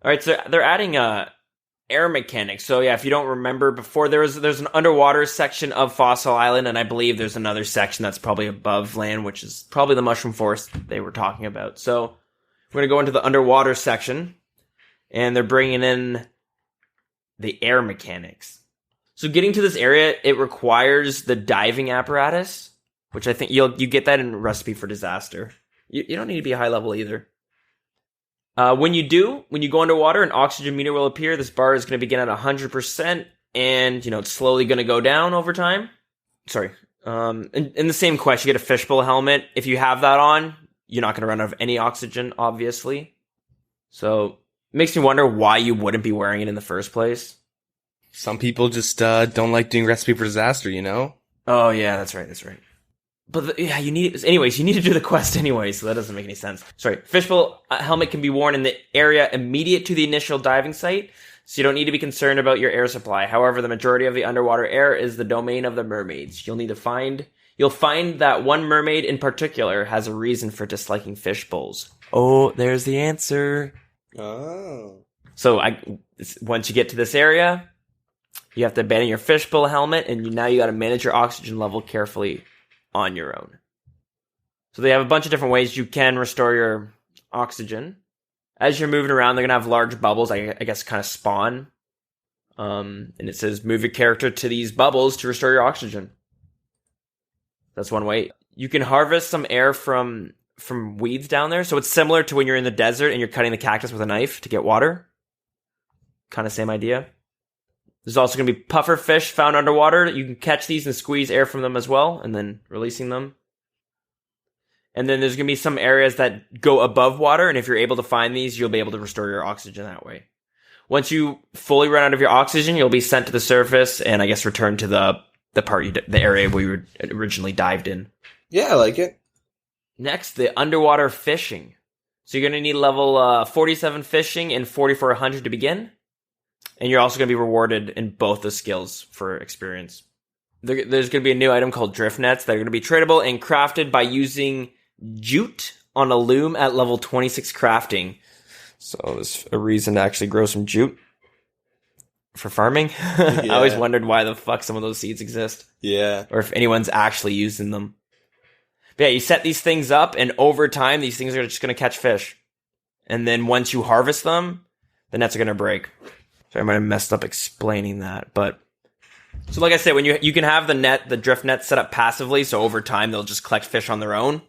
All right, so they're adding air mechanics. So yeah, if you don't remember before, there's an underwater section of Fossil Island, and I believe there's another section that's probably above land, which is probably the mushroom forest they were talking about. So we're going to go into the underwater section, and they're bringing in the air mechanics. So getting to this area, it requires the diving apparatus, which I think you get that in Recipe for Disaster. You don't need to be high level either. When you go underwater, an oxygen meter will appear. This bar is going to begin at 100%, and it's slowly going to go down over time. Sorry. In the same quest, you get a fishbowl helmet. If you have that on, you're not going to run out of any oxygen, obviously. So it makes me wonder why you wouldn't be wearing it in the first place. Some people just don't like doing Recipe for Disaster, Oh yeah, that's right. But you need to do the quest anyway, so that doesn't make any sense. Sorry. Fishbowl helmet can be worn in the area immediate to the initial diving site. so you don't need to be concerned about your air supply. However, the majority of the underwater air is the domain of the mermaids. You'll find that one mermaid in particular has a reason for disliking fish bowls. Oh, there's the answer. Oh. So once you get to this area, you have to abandon your fishbowl helmet, and now you got to manage your oxygen level carefully on your own. So they have a bunch of different ways you can restore your oxygen. As you're moving around, they're going to have large bubbles, I guess, kind of spawn. And it says, move your character to these bubbles to restore your oxygen. That's one way. You can harvest some air from weeds down there. So it's similar to when you're in the desert and you're cutting the cactus with a knife to get water. Kind of same idea. There's also going to be puffer fish found underwater. You can catch these and squeeze air from them as well, and then releasing them. And then there's going to be some areas that go above water, and if you're able to find these, you'll be able to restore your oxygen that way. Once you fully run out of your oxygen, you'll be sent to the surface, and I guess return to the area where you originally dived in. Yeah, I like it. Next, the underwater fishing. So you're going to need level 47 fishing and 4400 to begin. And you're also going to be rewarded in both the skills for experience. There's going to be a new item called drift nets that are going to be tradable and crafted by using jute on a loom at level 26 crafting. So there's a reason to actually grow some jute for farming. Yeah. I always wondered why the fuck some of those seeds exist. Yeah. Or if anyone's actually using them. But yeah, you set these things up, and over time, these things are just going to catch fish. And then once you harvest them, the nets are going to break. Sorry, I might have messed up explaining that, but so like I said, when you can have the drift net set up passively, so over time they'll just collect fish on their own,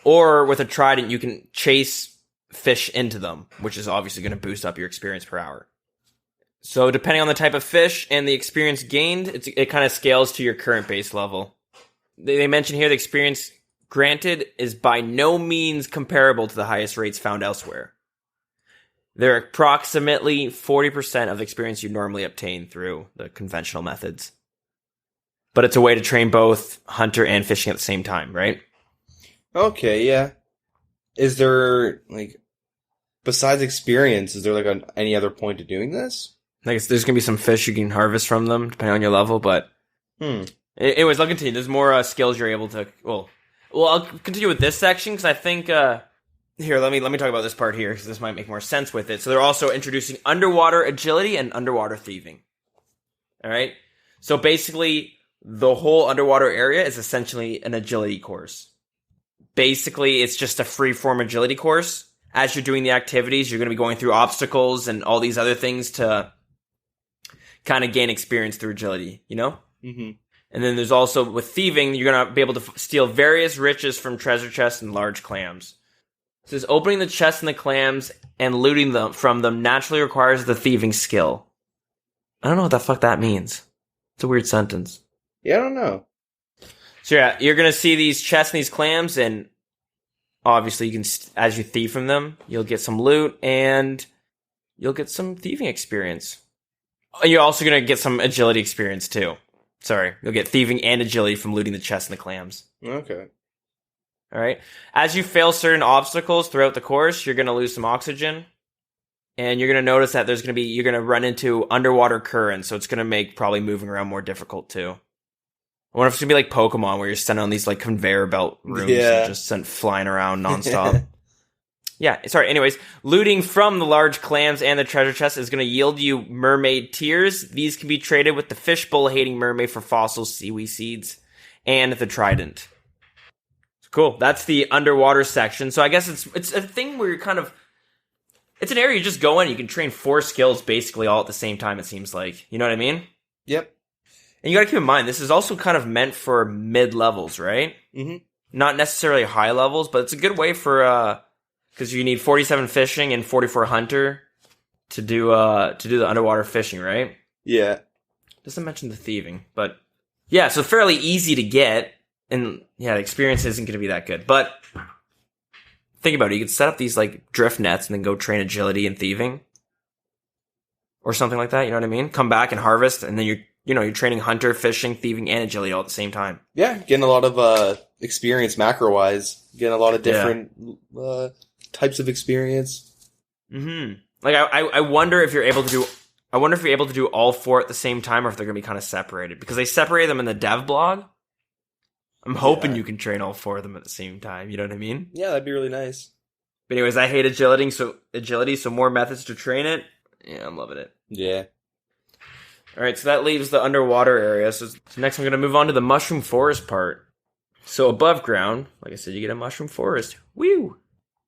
or with a trident you can chase fish into them, which is obviously going to boost up your experience per hour. So depending on the type of fish and the experience gained, it kind of scales to your current base level. They mention here the experience granted is by no means comparable to the highest rates found elsewhere. They're approximately 40% of the experience you normally obtain through the conventional methods. But it's a way to train both hunter and fishing at the same time, right? Okay, yeah. Is there, besides experience, is there, any other point to doing this? There's going to be some fish you can harvest from them, depending on your level, but... Anyways, I'll continue. There's more skills you're able to... Well, I'll continue with this section, because I think... Here, let me talk about this part here, because this might make more sense with it. So they're also introducing underwater agility and underwater thieving. All right? So basically, the whole underwater area is essentially an agility course. Basically, it's just a free-form agility course. As you're doing the activities, you're going to be going through obstacles and all these other things to kind of gain experience through agility, you know? Mm-hmm. And then there's also, with thieving, you're going to be able to steal various riches from treasure chests and large clams. It says, opening the chests and the clams and looting them from them naturally requires the thieving skill. I don't know what the fuck that means. It's a weird sentence. Yeah, I don't know. So yeah, you're going to see these chests and these clams, and obviously you can, as you thieve from them, you'll get some loot and you'll get some thieving experience. You're also going to get some agility experience too. Sorry, you'll get thieving and agility from looting the chests and the clams. Okay. All right. As you fail certain obstacles throughout the course, you're going to lose some oxygen. And you're going to notice that you're going to run into underwater currents. So it's going to make probably moving around more difficult too. I wonder if it's going to be like Pokemon where you're sent on these conveyor belt rooms and just sent flying around nonstop. Yeah. Sorry. Anyways, looting from the large clams and the treasure chest is going to yield you mermaid tears. These can be traded with the fishbowl hating mermaid for fossil seaweed seeds and the trident. Cool. That's the underwater section. So I guess it's a thing where you're it's an area you just go in. You can train 4 skills basically all at the same time, it seems like. You know what I mean? Yep. And you gotta keep in mind, this is also kind of meant for mid-levels, right? Mm-hmm. Not necessarily high levels, but it's a good way for, because you need 47 fishing and 44 hunter to do the underwater fishing, right? Yeah. Doesn't mention the thieving, but yeah, so fairly easy to get. And yeah, the experience isn't going to be that good. But think about it. You could set up these drift nets and then go train agility and thieving. Or something like that. You know what I mean? Come back and harvest. And then you're training hunter, fishing, thieving, and agility all at the same time. Yeah, getting a lot of experience macro-wise. Getting a lot of different types of experience. Mm-hmm. I wonder if you're able to do I wonder if you're able to do all 4 at the same time or if they're going to be kind of separated. Because they separate them in the dev blog. I'm hoping you can train all 4 of them at the same time. You know what I mean? Yeah, that'd be really nice. But anyways, I hate agility, so more methods to train it. Yeah, I'm loving it. Yeah. All right, so that leaves the underwater area. So next I'm going to move on to the mushroom forest part. So above ground, like I said, you get a mushroom forest. Woo!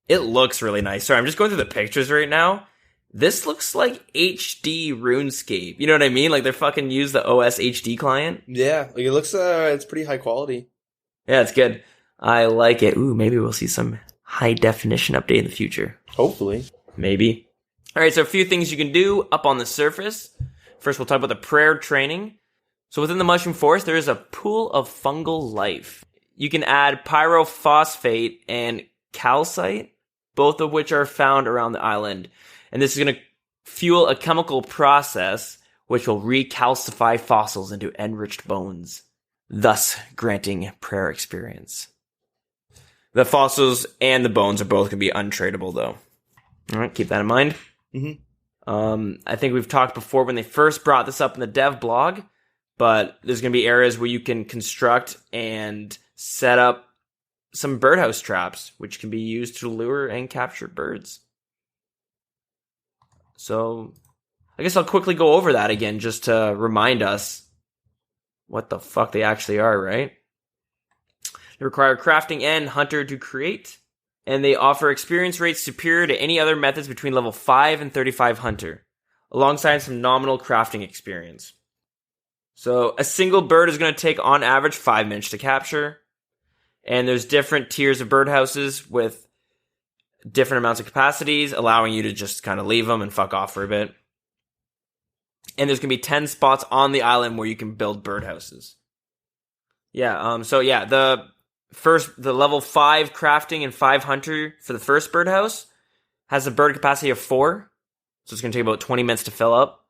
It looks really nice. Sorry, I'm just going through the pictures right now. This looks like HD RuneScape. You know what I mean? Like they fucking use the OS HD client. Yeah, like it looks, it's pretty high quality. Yeah, it's good. I like it. Ooh, maybe we'll see some high definition update in the future. Hopefully. Maybe. All right, so a few things you can do up on the surface. First, we'll talk about the prayer training. So within the mushroom forest, there is a pool of fungal life. You can add pyrophosphate and calcite, both of which are found around the island. And this is going to fuel a chemical process which will recalcify fossils into enriched bones, thus granting prayer experience. The fossils and the bones are both going to be untradeable, though. All right, keep that in mind. Mm-hmm. I think we've talked before when they first brought this up in the dev blog, but there's going to be areas where you can construct and set up some birdhouse traps, which can be used to lure and capture birds. So I guess I'll quickly go over that again just to remind us what the fuck they actually are, right? They require crafting and hunter to create, and they offer experience rates superior to any other methods between level 5 and 35 hunter, alongside some nominal crafting experience. So a single bird is going to take on average 5 minutes to capture, and there's different tiers of birdhouses with different amounts of capacities, allowing you to just kind of leave them and fuck off for a bit. And there's going to be 10 spots on the island where you can build birdhouses. Yeah, the level 5 crafting and 5 hunter for the first birdhouse has a bird capacity of 4. So it's going to take about 20 minutes to fill up.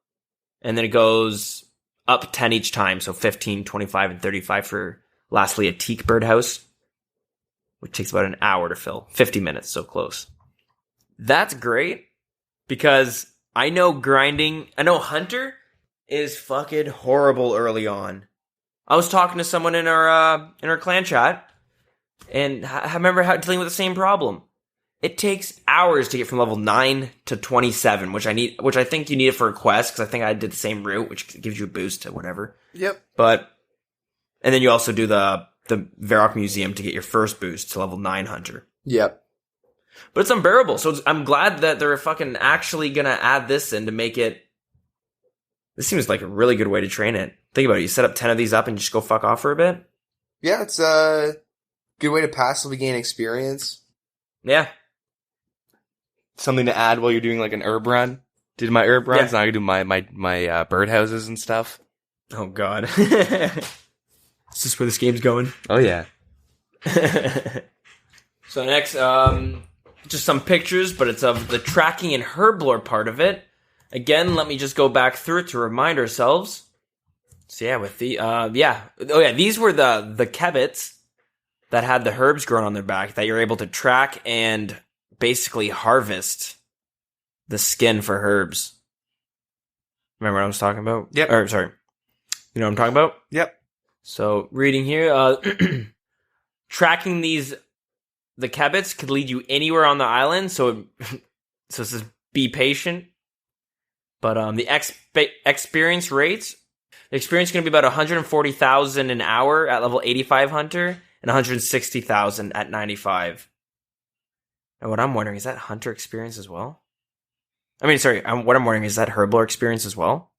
And then it goes up 10 each time. So 15, 25, and 35 for lastly a teak birdhouse, which takes about an hour to fill. 50 minutes, so close. That's great because I know hunter is fucking horrible early on. I was talking to someone in our clan chat, and I remember dealing with the same problem. It takes hours to get from level 9 to 27, which I think you need it for a quest, because I think I did the same route, which gives you a boost to whatever. Yep. And then you also do the Varrock Museum to get your first boost to level 9 hunter. Yep. But it's unbearable, so I'm glad that they're fucking actually gonna add this in to make it. This seems like a really good way to train it. Think about it, you set up 10 of these up and just go fuck off for a bit. Yeah, it's a good way to passively gain experience. Yeah. Something to add while you're doing like an herb run. Did my herb runs, now I can do my birdhouses and stuff. Oh god. Is this where this game's going? Oh yeah. So next, just some pictures, but it's of the tracking and herb lore part of it. Again, let me just go back through it to remind ourselves. So yeah, with the, these were the kebits that had the herbs growing on their back that you're able to track and basically harvest the skin for herbs. Remember what I was talking about? Yep. Or, sorry. You know what I'm talking about? Yep. So, reading here, tracking the kebits could lead you anywhere on the island, so it says be patient. But the experience rates, the experience is going to be about 140,000 an hour at level 85 hunter and 160,000 at 95. And what I'm wondering, is that hunter experience as well? What I'm wondering, is that herblore experience as well?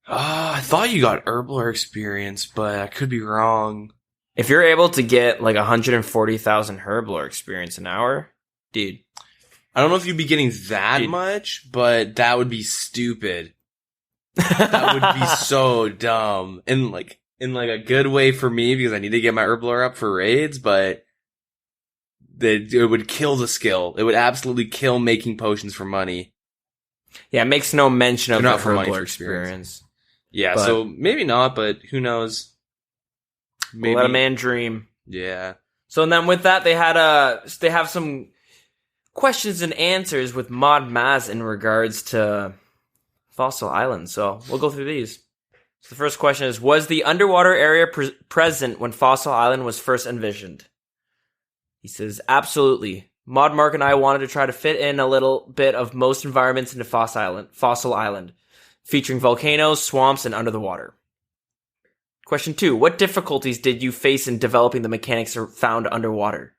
I thought you got herblore experience, but I could be wrong. If you're able to get like 140,000 herblore experience an hour, dude. I don't know if you'd be getting that much, but that would be stupid. That would be so dumb. In a good way for me, because I need to get my herblore up for raids, but it would kill the skill. It would absolutely kill making potions for money. Yeah, it makes no mention of the herblore experience. Yeah, so maybe not, but who knows? Maybe. Let a man dream. Yeah. So and then with that, they have some questions and answers with Mod Maz in regards to Fossil islands. So we'll go through these. So the first question is, was the underwater area present when Fossil Island was first envisioned? He says, absolutely. Mod Mark and I wanted to try to fit in a little bit of most environments into Fossil Island, featuring volcanoes, swamps, and under the water. Question 2. What difficulties did you face in developing the mechanics found underwater?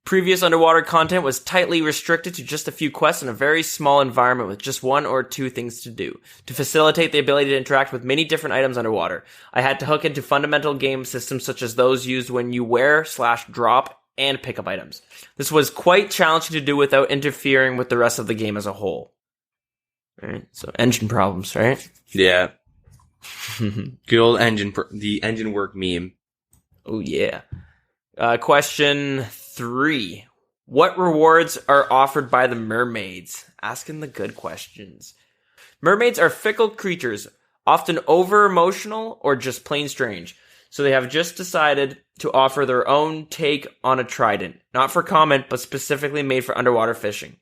Previous underwater content was tightly restricted to just a few quests in a very small environment with just 1 or 2 things to do. To facilitate the ability to interact with many different items underwater, I had to hook into fundamental game systems such as those used when you wear/drop and pick up items. This was quite challenging to do without interfering with the rest of the game as a whole. Alright, so engine problems, right? Yeah. Good old the engine work meme. Oh yeah. Question 3. What rewards are offered by the mermaids? Asking the good questions. Mermaids are fickle creatures, often over-emotional or just plain strange. So they have just decided to offer their own take on a trident. Not for comment, but specifically made for underwater fishing.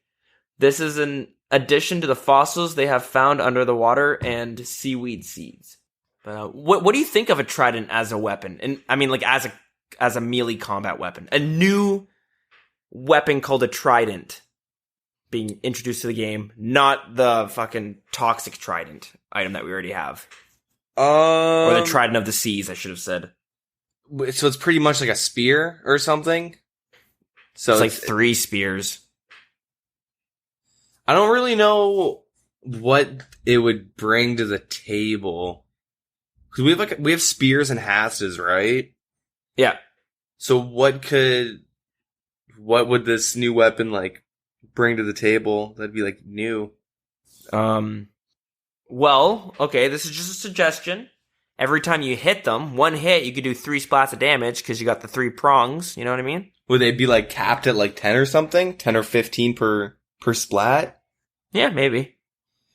This is an addition to the fossils they have found under the water and seaweed seeds. What do you think of a trident as a weapon? And I mean, like as a melee combat weapon. A new weapon called a trident being introduced to the game, not the fucking toxic trident item that we already have. Or the trident of the seas, I should have said. So it's pretty much like a spear or something? So it's like 3 spears. I don't really know what it would bring to the table. Because we have spears and hastas, right? Yeah. So what would this new weapon like bring to the table that'd be like new? Well, okay, this is just a suggestion. Every time you hit them, 1 hit, you could do 3 splats of damage because you got the 3 prongs, you know what I mean? Would they be like capped at like 10 or something? 10 or 15 per splat? Yeah, maybe.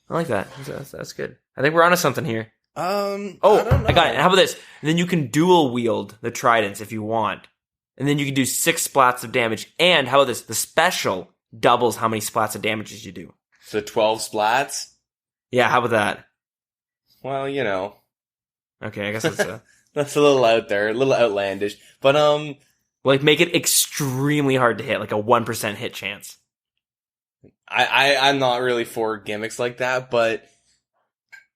I like that. That's good. I think we're onto something here. I don't know. I got it. How about this? And then you can dual wield the tridents if you want. And then you can do 6 splats of damage. And how about this? The special doubles how many splats of damages you do. So 12 splats? Yeah, how about that? Well, you know. Okay, I guess that's that's a little out there, a little outlandish. But like make it extremely hard to hit, like a 1% hit chance. I'm not really for gimmicks like that, but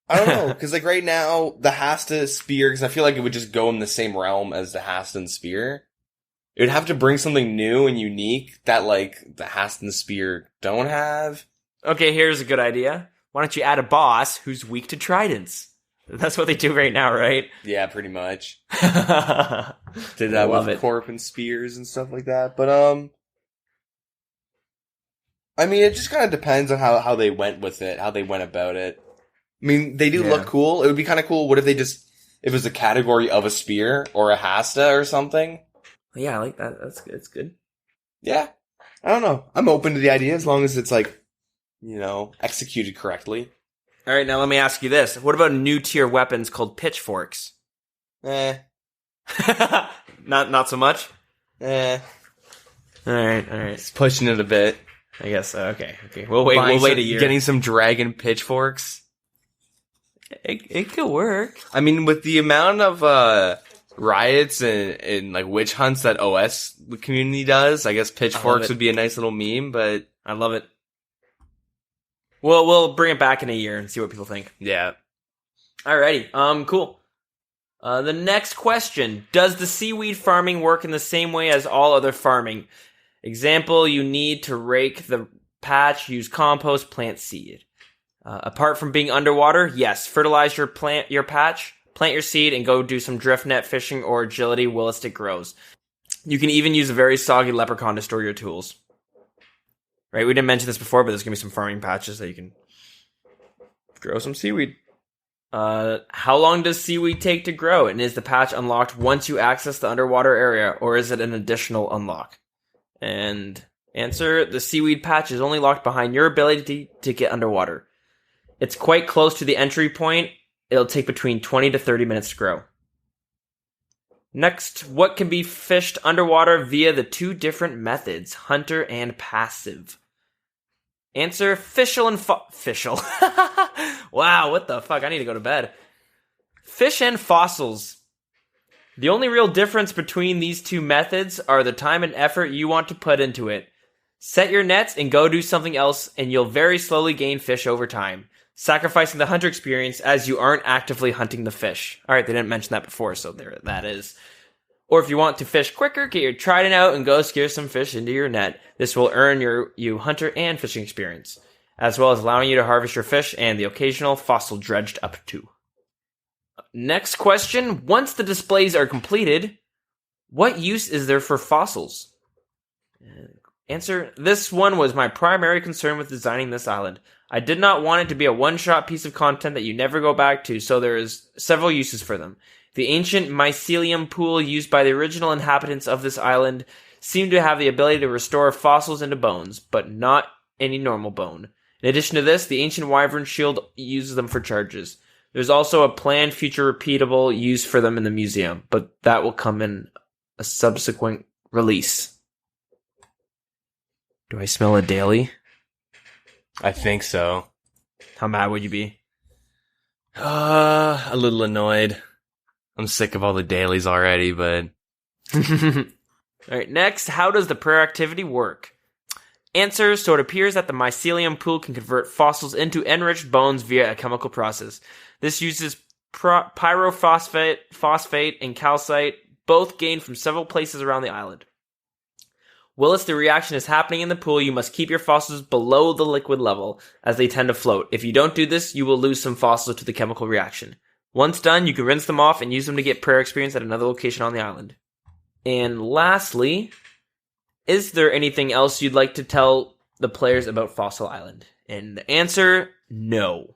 I don't know, because like right now, the Hasta Spear, because I feel like it would just go in the same realm as the Haston Spear. It would have to bring something new and unique that like the Haston Spear don't have. Okay, here's a good idea. Why don't you add a boss who's weak to tridents? That's what they do right now, right? Yeah, pretty much. I Did that love with it. Corp and Spears and stuff like that. But I mean, it just kind of depends on how they went with it, how they went about it. I mean, they do look cool. It would be kind of cool. What if if it was a category of a spear or a hasta or something? Yeah, I like that. That's good. It's good. Yeah. I don't know. I'm open to the idea as long as it's like, executed correctly. All right, now let me ask you this. What about new tier weapons called pitchforks? Eh. Not so much? Eh. All right. It's pushing it a bit. I guess so. Okay. We'll wait a year. Getting some dragon pitchforks. It could work. I mean, with the amount of riots and like witch hunts that OS community does, I guess pitchforks would be a nice little meme, but I love it. We'll bring it back in a year and see what people think. Yeah. Alrighty. Cool. The next question. Does the seaweed farming work in the same way as all other farming? Example, you need to rake the patch, use compost, plant seed. Apart from being underwater, yes, fertilize your patch, plant your seed, and go do some drift net fishing or agility whilst it grows. You can even use a very soggy leprechaun to store your tools. Right, we didn't mention this before, but there's going to be some farming patches that you can grow some seaweed. How long does seaweed take to grow? And is the patch unlocked once you access the underwater area, or is it an additional unlock? And answer, the seaweed patch is only locked behind your ability to get underwater. It's quite close to the entry point. It'll take between 20 to 30 minutes to grow. Next, what can be fished underwater via the 2 different methods, hunter and passive? Answer, fishel and fishel. Wow, what the fuck? I need to go to bed. Fish and fossils. The only real difference between these two methods are the time and effort you want to put into it. Set your nets and go do something else, and you'll very slowly gain fish over time, sacrificing the hunter experience as you aren't actively hunting the fish. Alright, they didn't mention that before, so there that is. Or if you want to fish quicker, get your trident out and go scare some fish into your net. This will earn you hunter and fishing experience, as well as allowing you to harvest your fish and the occasional fossil dredged up to. Next question. Once the displays are completed, what use is there for fossils? Answer, this one was my primary concern with designing this island. I did not want it to be a one-shot piece of content that you never go back to, so there is several uses for them. The ancient mycelium pool used by the original inhabitants of this island seemed to have the ability to restore fossils into bones, but not any normal bone. In addition to this, the ancient wyvern shield uses them for charges. There's also a planned future repeatable use for them in the museum, but that will come in a subsequent release. Do I smell a daily? I think so. How mad would you be? A little annoyed. I'm sick of all the dailies already, but... Alright, next, how does the prayer activity work? Answer, so it appears that the mycelium pool can convert fossils into enriched bones via a chemical process. This uses pyrophosphate, phosphate, and calcite, both gained from several places around the island. Whilst the reaction is happening in the pool, you must keep your fossils below the liquid level, as they tend to float. If you don't do this, you will lose some fossils to the chemical reaction. Once done, you can rinse them off and use them to get prayer experience at another location on the island. And lastly, is there anything else you'd like to tell the players about Fossil Island? And the answer, no.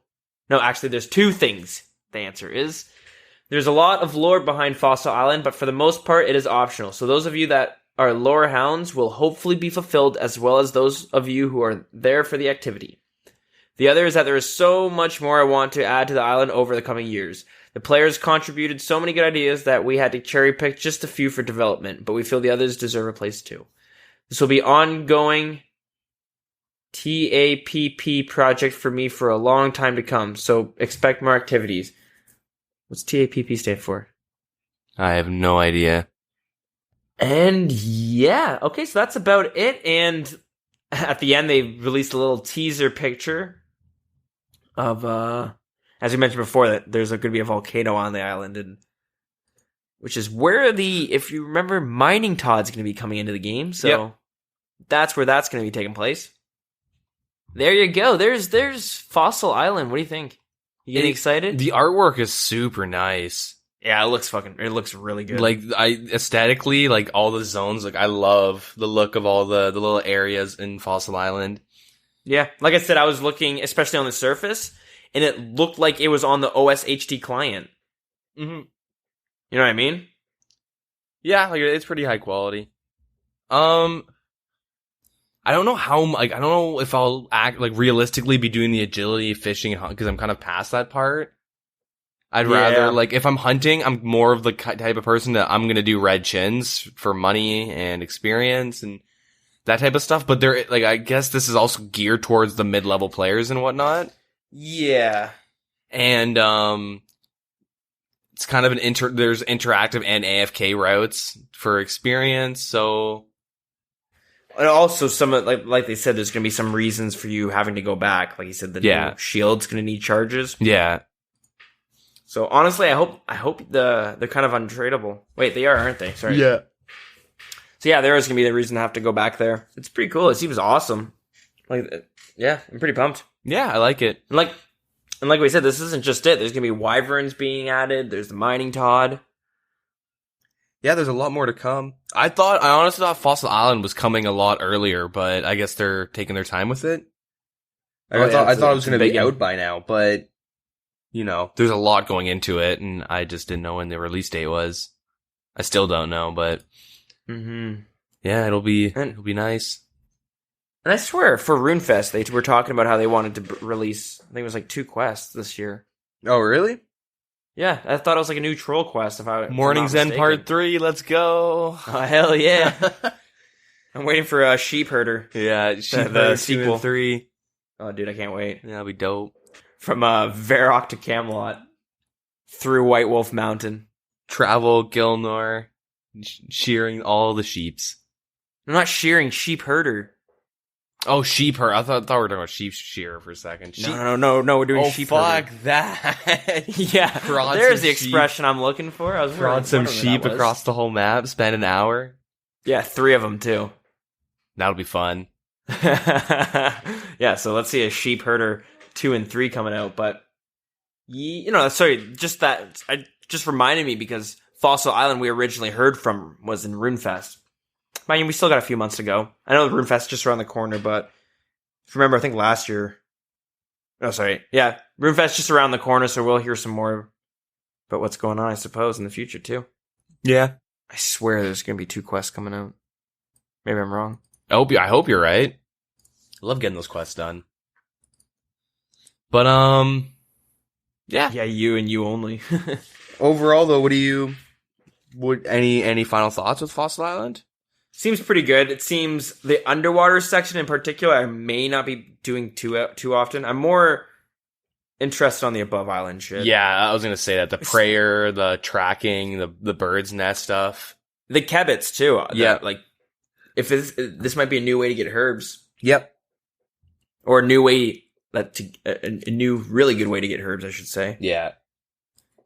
No, actually, there's two things. The answer is, there's a lot of lore behind Fossil Island, but for the most part, it is optional. So those of you that are lore hounds will hopefully be fulfilled, as well as those of you who are there for the activity. The other is that there is so much more I want to add to the island over the coming years. The players contributed so many good ideas that we had to cherry pick just a few for development, but we feel the others deserve a place too. This will be ongoing TAPP project for me for a long time to come, so expect more activities. What's TAPP stand for? I have no idea. And yeah, okay, so that's about it. And at the end, they released a little teaser picture of, as we mentioned before, that there's going to be a volcano on the island, and which is where if you remember, Mining Todd's going to be coming into the game. So That's where that's going to be taking place. There you go. There's Fossil Island. What do you think? You getting excited? The artwork is super nice. Yeah, it looks really good. Like, aesthetically, like, all the zones, like, I love the look of all the little areas in Fossil Island. Yeah, like I said, I was looking, especially on the surface, and it looked like it was on the OSHT client. Mm-hmm. You know what I mean? Yeah, like, it's pretty high quality. I don't know I don't know if I'll realistically be doing the agility, fishing, because I'm kind of past that part. I'd rather, like, if I'm hunting, I'm more of the type of person that I'm gonna do red chins for money and experience and that type of stuff. But I guess this is also geared towards the mid-level players and whatnot. Yeah. And, it's kind of there's interactive and AFK routes for experience, so. And also like they said, there's gonna be some reasons for you having to go back. Like you said, the new shield's gonna need charges. Yeah. So honestly, I hope they're kind of untradeable. Wait, they are, aren't they? Sorry. Yeah. So yeah, there is gonna be the reason to have to go back there. It's pretty cool. It seems awesome. Like, yeah, I'm pretty pumped. Yeah, I like it. And like we said, this isn't just it. There's gonna be wyverns being added. There's the mining Todd. Yeah, there's a lot more to come. I honestly thought Fossil Island was coming a lot earlier, but I guess they're taking their time with it. I thought it was gonna be out by now, but. You know, there's a lot going into it, and I just didn't know when the release date was. I still don't know, but yeah, it'll be nice. And I swear, for RuneFest, they were talking about how they wanted to release, I think it was like 2 quests this year. Oh, really? Yeah, I thought it was like a new troll quest. Morning's End Part 3, let's go! Oh, hell yeah! I'm waiting for Sheep Herder. Yeah, the sequel 3. Oh, dude, I can't wait. That'll be dope. From Varrock to Camelot, through White Wolf Mountain. Travel Gilnor, shearing all the sheeps. I'm not shearing, sheep herder. Oh, sheep herder. I thought we were talking about sheep shearer for a second. No, we're doing sheep herder. Fuck that. Yeah, there's the expression I'm looking for. I was brought some sheep across the whole map, spend an hour. Yeah, 3 of them too. That'll be fun. Yeah, so let's see a sheep herder 2 and 3 coming out, but sorry, just reminded me because Fossil Island we originally heard from was in Runefest. I mean, we still got a few months to go. I know the Runefest is just around the corner, but if you remember, I think last year. Oh, sorry. Yeah, Runefest just around the corner, so we'll hear some more about what's going on, I suppose, in the future too. Yeah. I swear there's going to be 2 quests coming out. Maybe I'm wrong. I hope you're right. I love getting those quests done. But, yeah. Yeah, you and you only. Overall, though, any final thoughts with Fossil Island? Seems pretty good. It seems the underwater section in particular, I may not be doing too often. I'm more interested on the above island shit. Yeah, I was going to say that. The prayer, the tracking, the bird's nest stuff. The kebits, too. Yeah. Like, if this might be a new way to get herbs. Yep. Or a new way, a new really good way to get herbs, I should say. Yeah.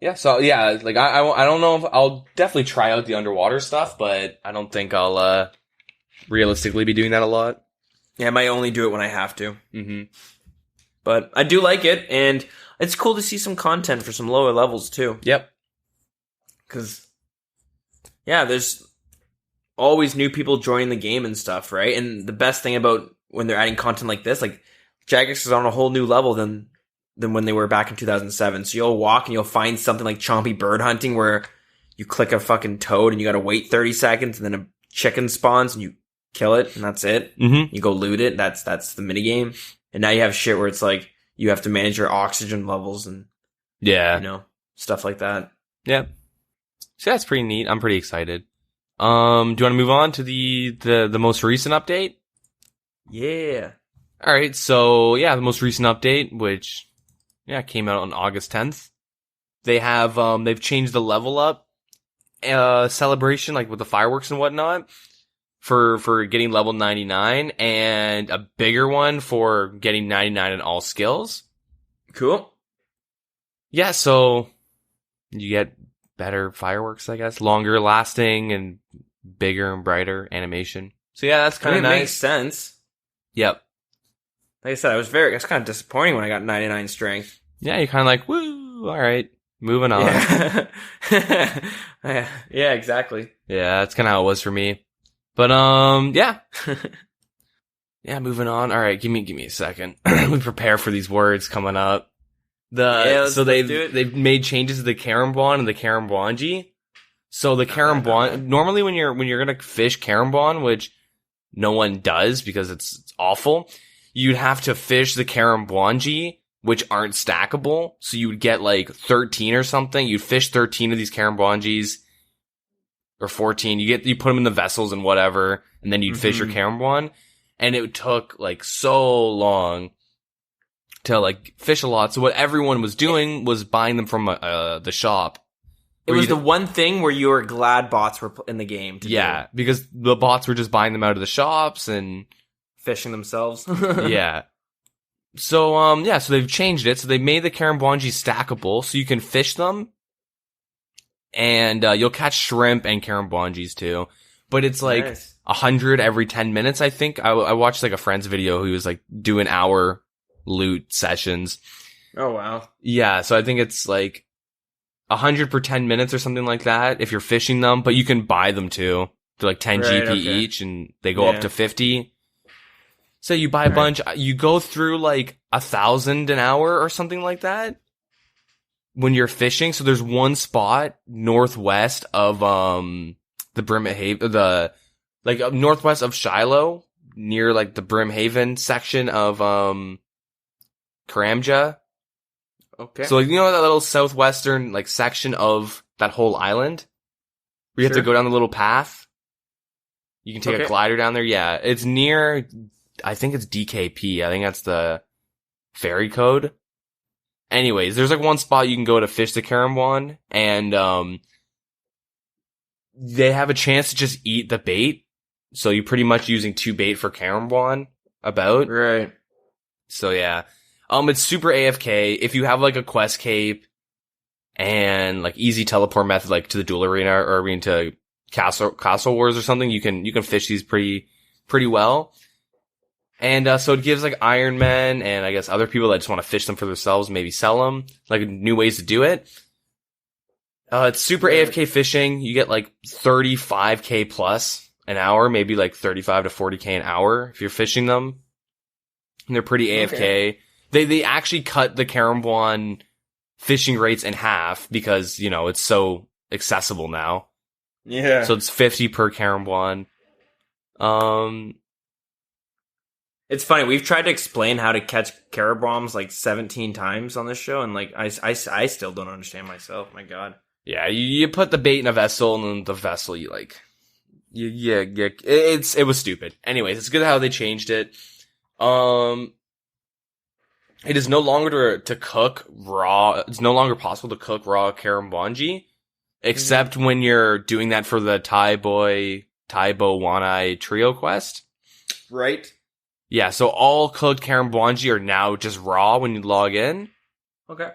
Yeah, so yeah, like I don't know if I'll definitely try out the underwater stuff, but I don't think I'll realistically be doing that a lot. Yeah, I might only do it when I have to. Mm-hmm. But I do like it, and it's cool to see some content for some lower levels too. Yep. Because, yeah, there's always new people joining the game and stuff, right? And the best thing about when they're adding content like this, like Jagex is on a whole new level than when they were back in 2007. So you'll walk and you'll find something like chompy bird hunting where you click a fucking toad and you gotta wait 30 seconds and then a chicken spawns and you kill it and that's it. Mm-hmm. You go loot it. That's the minigame. And now you have shit where it's like you have to manage your oxygen levels and stuff like that. Yeah. So that's pretty neat. I'm pretty excited. Do you want to move on to the most recent update? Yeah. All right. So yeah, the most recent update, which came out on August 10th. They have they've changed the level up celebration, like with the fireworks and whatnot, for getting level 99, and a bigger one for getting 99 in all skills. Cool. Yeah, so you get better fireworks, I guess, longer lasting and bigger and brighter animation. So yeah, that's kind of nice. Makes sense. Yep. Like I said, I was kind of disappointing when I got 99 strength. Yeah, you're kind of like, woo, all right, moving on. Yeah, yeah, exactly. Yeah, that's kind of how it was for me. But, yeah. Yeah, moving on. All right, give me a second. Let me prepare for these words coming up. They've made changes to the Karambwan and the Karambwanji. So the Karambwan, normally when you're gonna fish Karambwan, which no one does because it's awful, you'd have to fish the Karambwanji, which aren't stackable. So you would get like 13 or something. You'd fish 13 of these Karambwanjis, or 14. You put them in the vessels and whatever, and then you'd fish your Karambwan. And it took like so long to like fish a lot. So what everyone was doing was buying them from the shop. It was the one thing where you were glad bots were in the game. Because the bots were just buying them out of the shops and fishing themselves. Yeah. So, so they've changed it. So they made the Karambwanji stackable so you can fish them. And, you'll catch shrimp and Karambwanjis too. But it's like 100 every 10 minutes, I think. I watched like a friend's video who was like doing hour loot sessions. Oh, wow. Yeah. So I think it's like 100 per 10 minutes or something like that if you're fishing them, but you can buy them too. They're like 10 GP each and they go up to 50. So you buy a bunch, you go through like 1,000 an hour or something like that when you're fishing. So there's one spot northwest of, the Brimhaven, northwest of Shiloh, near like the Brimhaven section of, Karamja. Okay. So like, you know that little southwestern like section of that whole island? Where you have to go down the little path? You can take a glider down there. Yeah. It's near, I think it's DKP. I think that's the ferry code. Anyways, there's like one spot you can go to fish the Carambuan, and they have a chance to just eat the bait. So you're pretty much using 2 bait for Carambuan about. Right. So yeah. It's super AFK. If you have like a quest cape and like easy teleport method, like to the duel arena or to Castle Wars or something, you can fish these pretty well. And so it gives like Iron Men and I guess other people that just want to fish them for themselves, maybe sell them, like new ways to do it. It's super AFK fishing. You get like 35k plus an hour, maybe like 35 to 40k an hour if you're fishing them. And they're pretty AFK. Okay. They actually cut the Carambuan fishing rates in half because, you know, it's so accessible now. Yeah. So it's 50 per Carambuan. It's funny. We've tried to explain how to catch Carambuans like 17 times on this show, and like I still don't understand myself. My God. Yeah, you put the bait in a vessel, and then the vessel it was stupid. Anyways, it's good how they changed it. It is no longer to cook raw. It's no longer possible to cook raw Carambuanji, except when you're doing that for the Taibo Wanai trio quest. Right. Yeah, so all cooked Carambuanji are now just raw when you log in. Okay.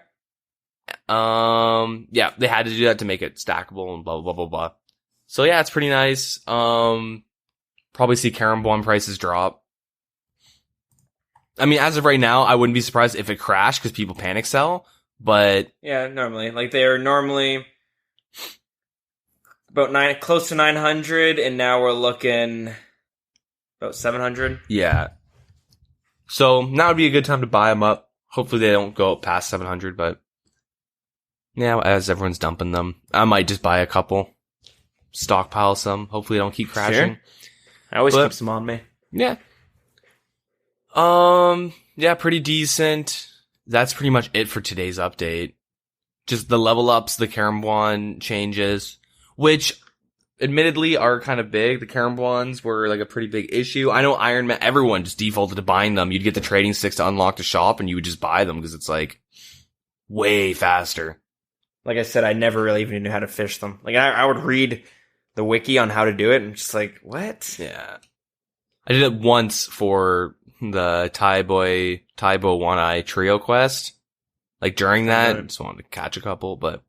Yeah, they had to do that to make it stackable and blah, blah, blah, blah. So yeah, it's pretty nice. Probably see Carambuan prices drop. I mean, as of right now, I wouldn't be surprised if it crashed because people panic sell, but... Yeah, normally. Like, they are normally about close to 900, and now we're looking about 700. Yeah. So, now would be a good time to buy them up. Hopefully they don't go up past 700, but... Yeah, as everyone's dumping them, I might just buy a couple. Stockpile some. Hopefully they don't keep crashing. Sure. I always keep some on me. Yeah. Yeah, pretty decent. That's pretty much it for today's update. Just the level ups, the Carambuan changes, which admittedly are kind of big. The Carambuans were like a pretty big issue. I know Iron Man, everyone just defaulted to buying them. You'd get the trading sticks to unlock the shop and you would just buy them because it's like way faster. Like I said, I never really even knew how to fish them. Like I would read the wiki on how to do it and just like, what? Yeah. I did it once for the Taibo Wanai trio quest. Like during that, I just wanted to catch a couple, but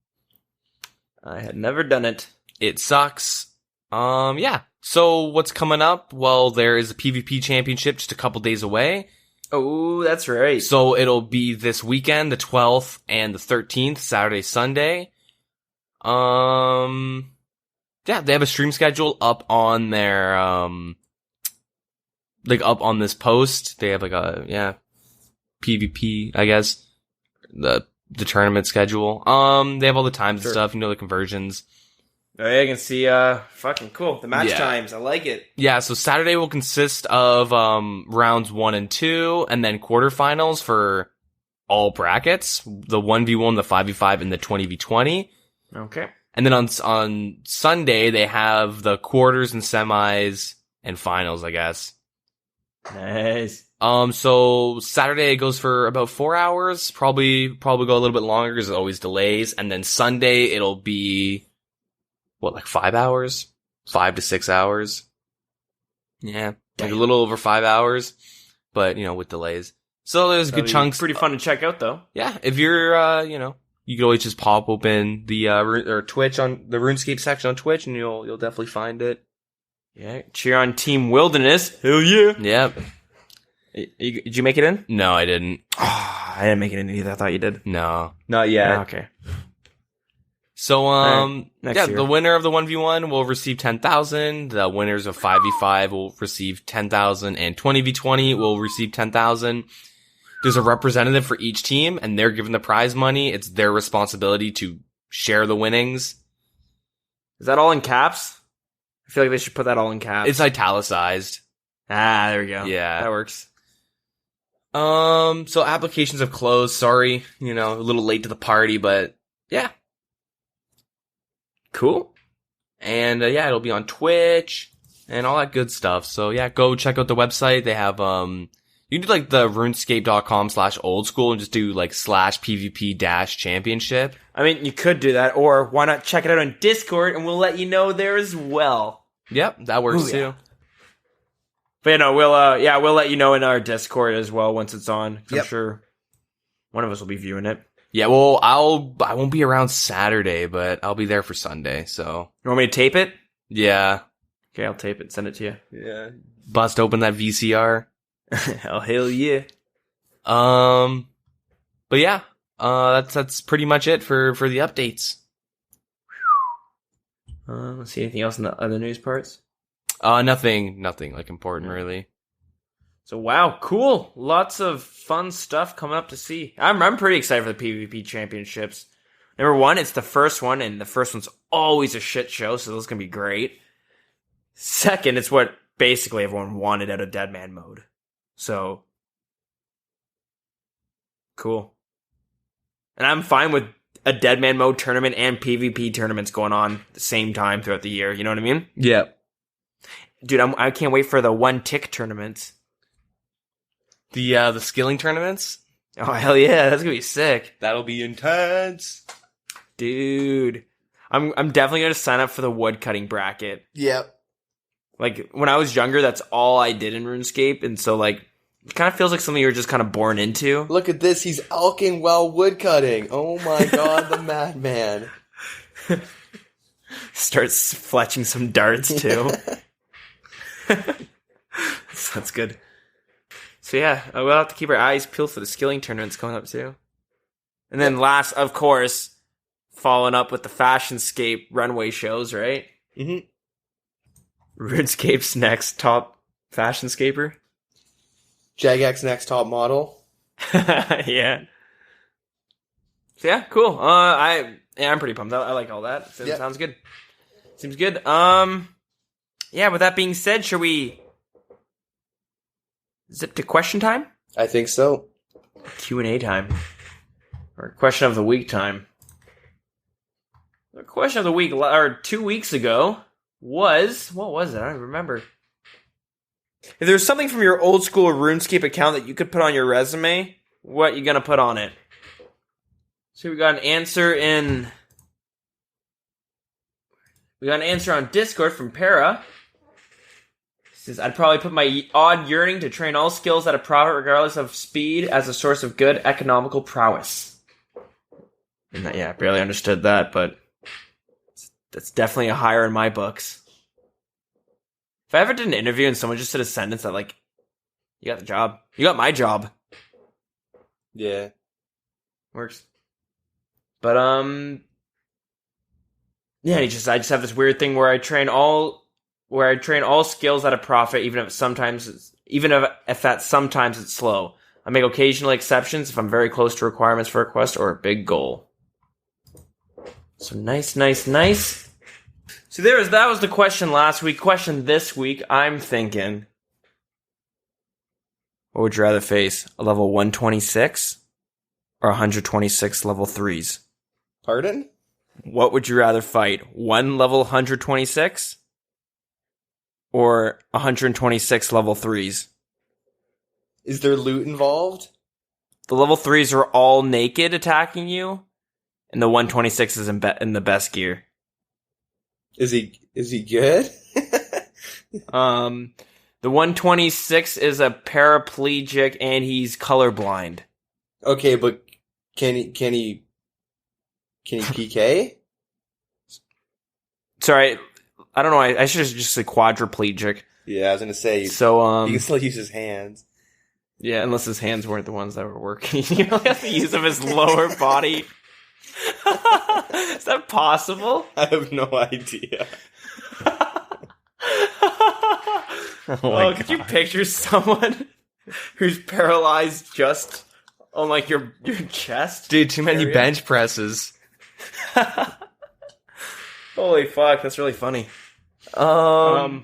I had never done it. It sucks. Yeah. So what's coming up? Well, there is a PvP championship just a couple days away. Oh, that's right. So it'll be this weekend, the 12th and the 13th, Saturday, Sunday. Yeah, they have a stream schedule up on their, like up on this post. They have like a, PvP, I guess. The tournament schedule. They have all the times and stuff, the conversions. Oh yeah, I can see, fucking cool. The match times, I like it. Yeah, so Saturday will consist of, rounds 1 and 2, and then quarterfinals for all brackets. The 1v1, the 5v5, and the 20v20. Okay. And then on Sunday, they have the quarters and semis and finals, I guess. Nice. So Saturday goes for about 4 hours. Probably go a little bit longer because it always delays. And then Sunday, it'll be, like 5 hours? 5 to 6 hours. Yeah. Like a little over 5 hours. But, with delays. So there's good chunks. Pretty fun to check out, though. Yeah. If you're, you can always just pop open the, or Twitch on the RuneScape section on Twitch and you'll definitely find it. Yeah. Cheer on Team Wilderness. Hell yeah. Yep. Did you make it in? No, I didn't. Oh, I didn't make it in either. I thought you did. No, not yet. Oh, okay. So, year. The winner of the 1v1 will receive 10,000. The winners of 5v5 will receive 10,000 and 20v20 will receive 10,000. There's a representative for each team and they're given the prize money. It's their responsibility to share the winnings. Is that all in caps? I feel like they should put that all in caps. It's italicized. Ah, there we go. Yeah. That works. So applications have closed. Sorry, a little late to the party, but yeah. Cool. And it'll be on Twitch and all that good stuff. So yeah, go check out the website. They have You can do like the runescape.com/oldschool and just do like /PvP-championship. I mean, you could do that, or why not check it out on Discord and we'll let you know there as well. Yep, that works too. But we'll let you know in our Discord as well once it's on. I'm sure one of us will be viewing it. Yeah, well, I won't be around Saturday, but I'll be there for Sunday, so. You want me to tape it? Yeah. Okay, I'll tape it, send it to you. Yeah. Bust open that VCR. Hell yeah. But yeah, that's pretty much it for the updates. Let's see, anything else in the other news parts? Nothing like important really. So wow, cool. Lots of fun stuff coming up to see. I'm pretty excited for the PvP championships. Number one, it's the first one, and the first one's always a shit show, so this is gonna be great. Second, it's what basically everyone wanted out of Deadman mode. So cool. And I'm fine with a Deadman mode tournament and PvP tournaments going on at the same time throughout the year. You know what I mean? Yeah. Dude, I can't wait for the one tick tournaments. The skilling tournaments? Oh, hell yeah. That's going to be sick. That'll be intense. Dude. I'm definitely going to sign up for the woodcutting bracket. Yep. Like, when I was younger, that's all I did in RuneScape. And so, like, it kind of feels like something you're just kind of born into. Look at this. He's elking while woodcutting. Oh my god, the madman. Starts fletching some darts, too. That's good. So yeah, we'll have to keep our eyes peeled for the skilling tournaments coming up, too. And then last, of course, following up with the Fashionscape runway shows, right? Mm-hmm. RuneScape's next top Fashionscaper. Jagex next top model. Yeah. So yeah, cool. I'm pretty pumped. I like all that. So Sounds good. Seems good. Yeah, with that being said, should we zip to question time? I think so. Q&A time. Or question of the week time. The question of the week, or 2 weeks ago, was... What was it? I don't remember. If there's something from your old school RuneScape account that you could put on your resume, what you gonna put on it? So we got an answer on Discord from Para. He says, I'd probably put my odd yearning to train all skills at a profit regardless of speed as a source of good economical prowess. And I barely understood that, but that's definitely a higher in my books. If I ever did an interview and someone just said a sentence that, like, you got the job. You got my job. Yeah. Works. But, yeah, I just have this weird thing where I train all skills at a profit, even if sometimes it's slow. I make occasional exceptions if I'm very close to requirements for a quest or a big goal. So nice. So that was the question last week. Question this week, I'm thinking, what would you rather face? A level 126 or 126 level 3s? Pardon? What would you rather fight? One level 126 or 126 level 3s? Is there loot involved? The level 3s are all naked attacking you, and the 126 is in the best gear. Is he good? The 126 is a paraplegic and he's colorblind. Okay, but can he PK? Sorry, I don't know. I should just say quadriplegic. Yeah, I was gonna say. So he can still use his hands. Yeah, unless his hands weren't the ones that were working. You only have to use of his lower body. Is that possible? I have no idea. Could you picture someone who's paralyzed just on like your chest? Dude, too many bench presses. Holy fuck, that's really funny. I'd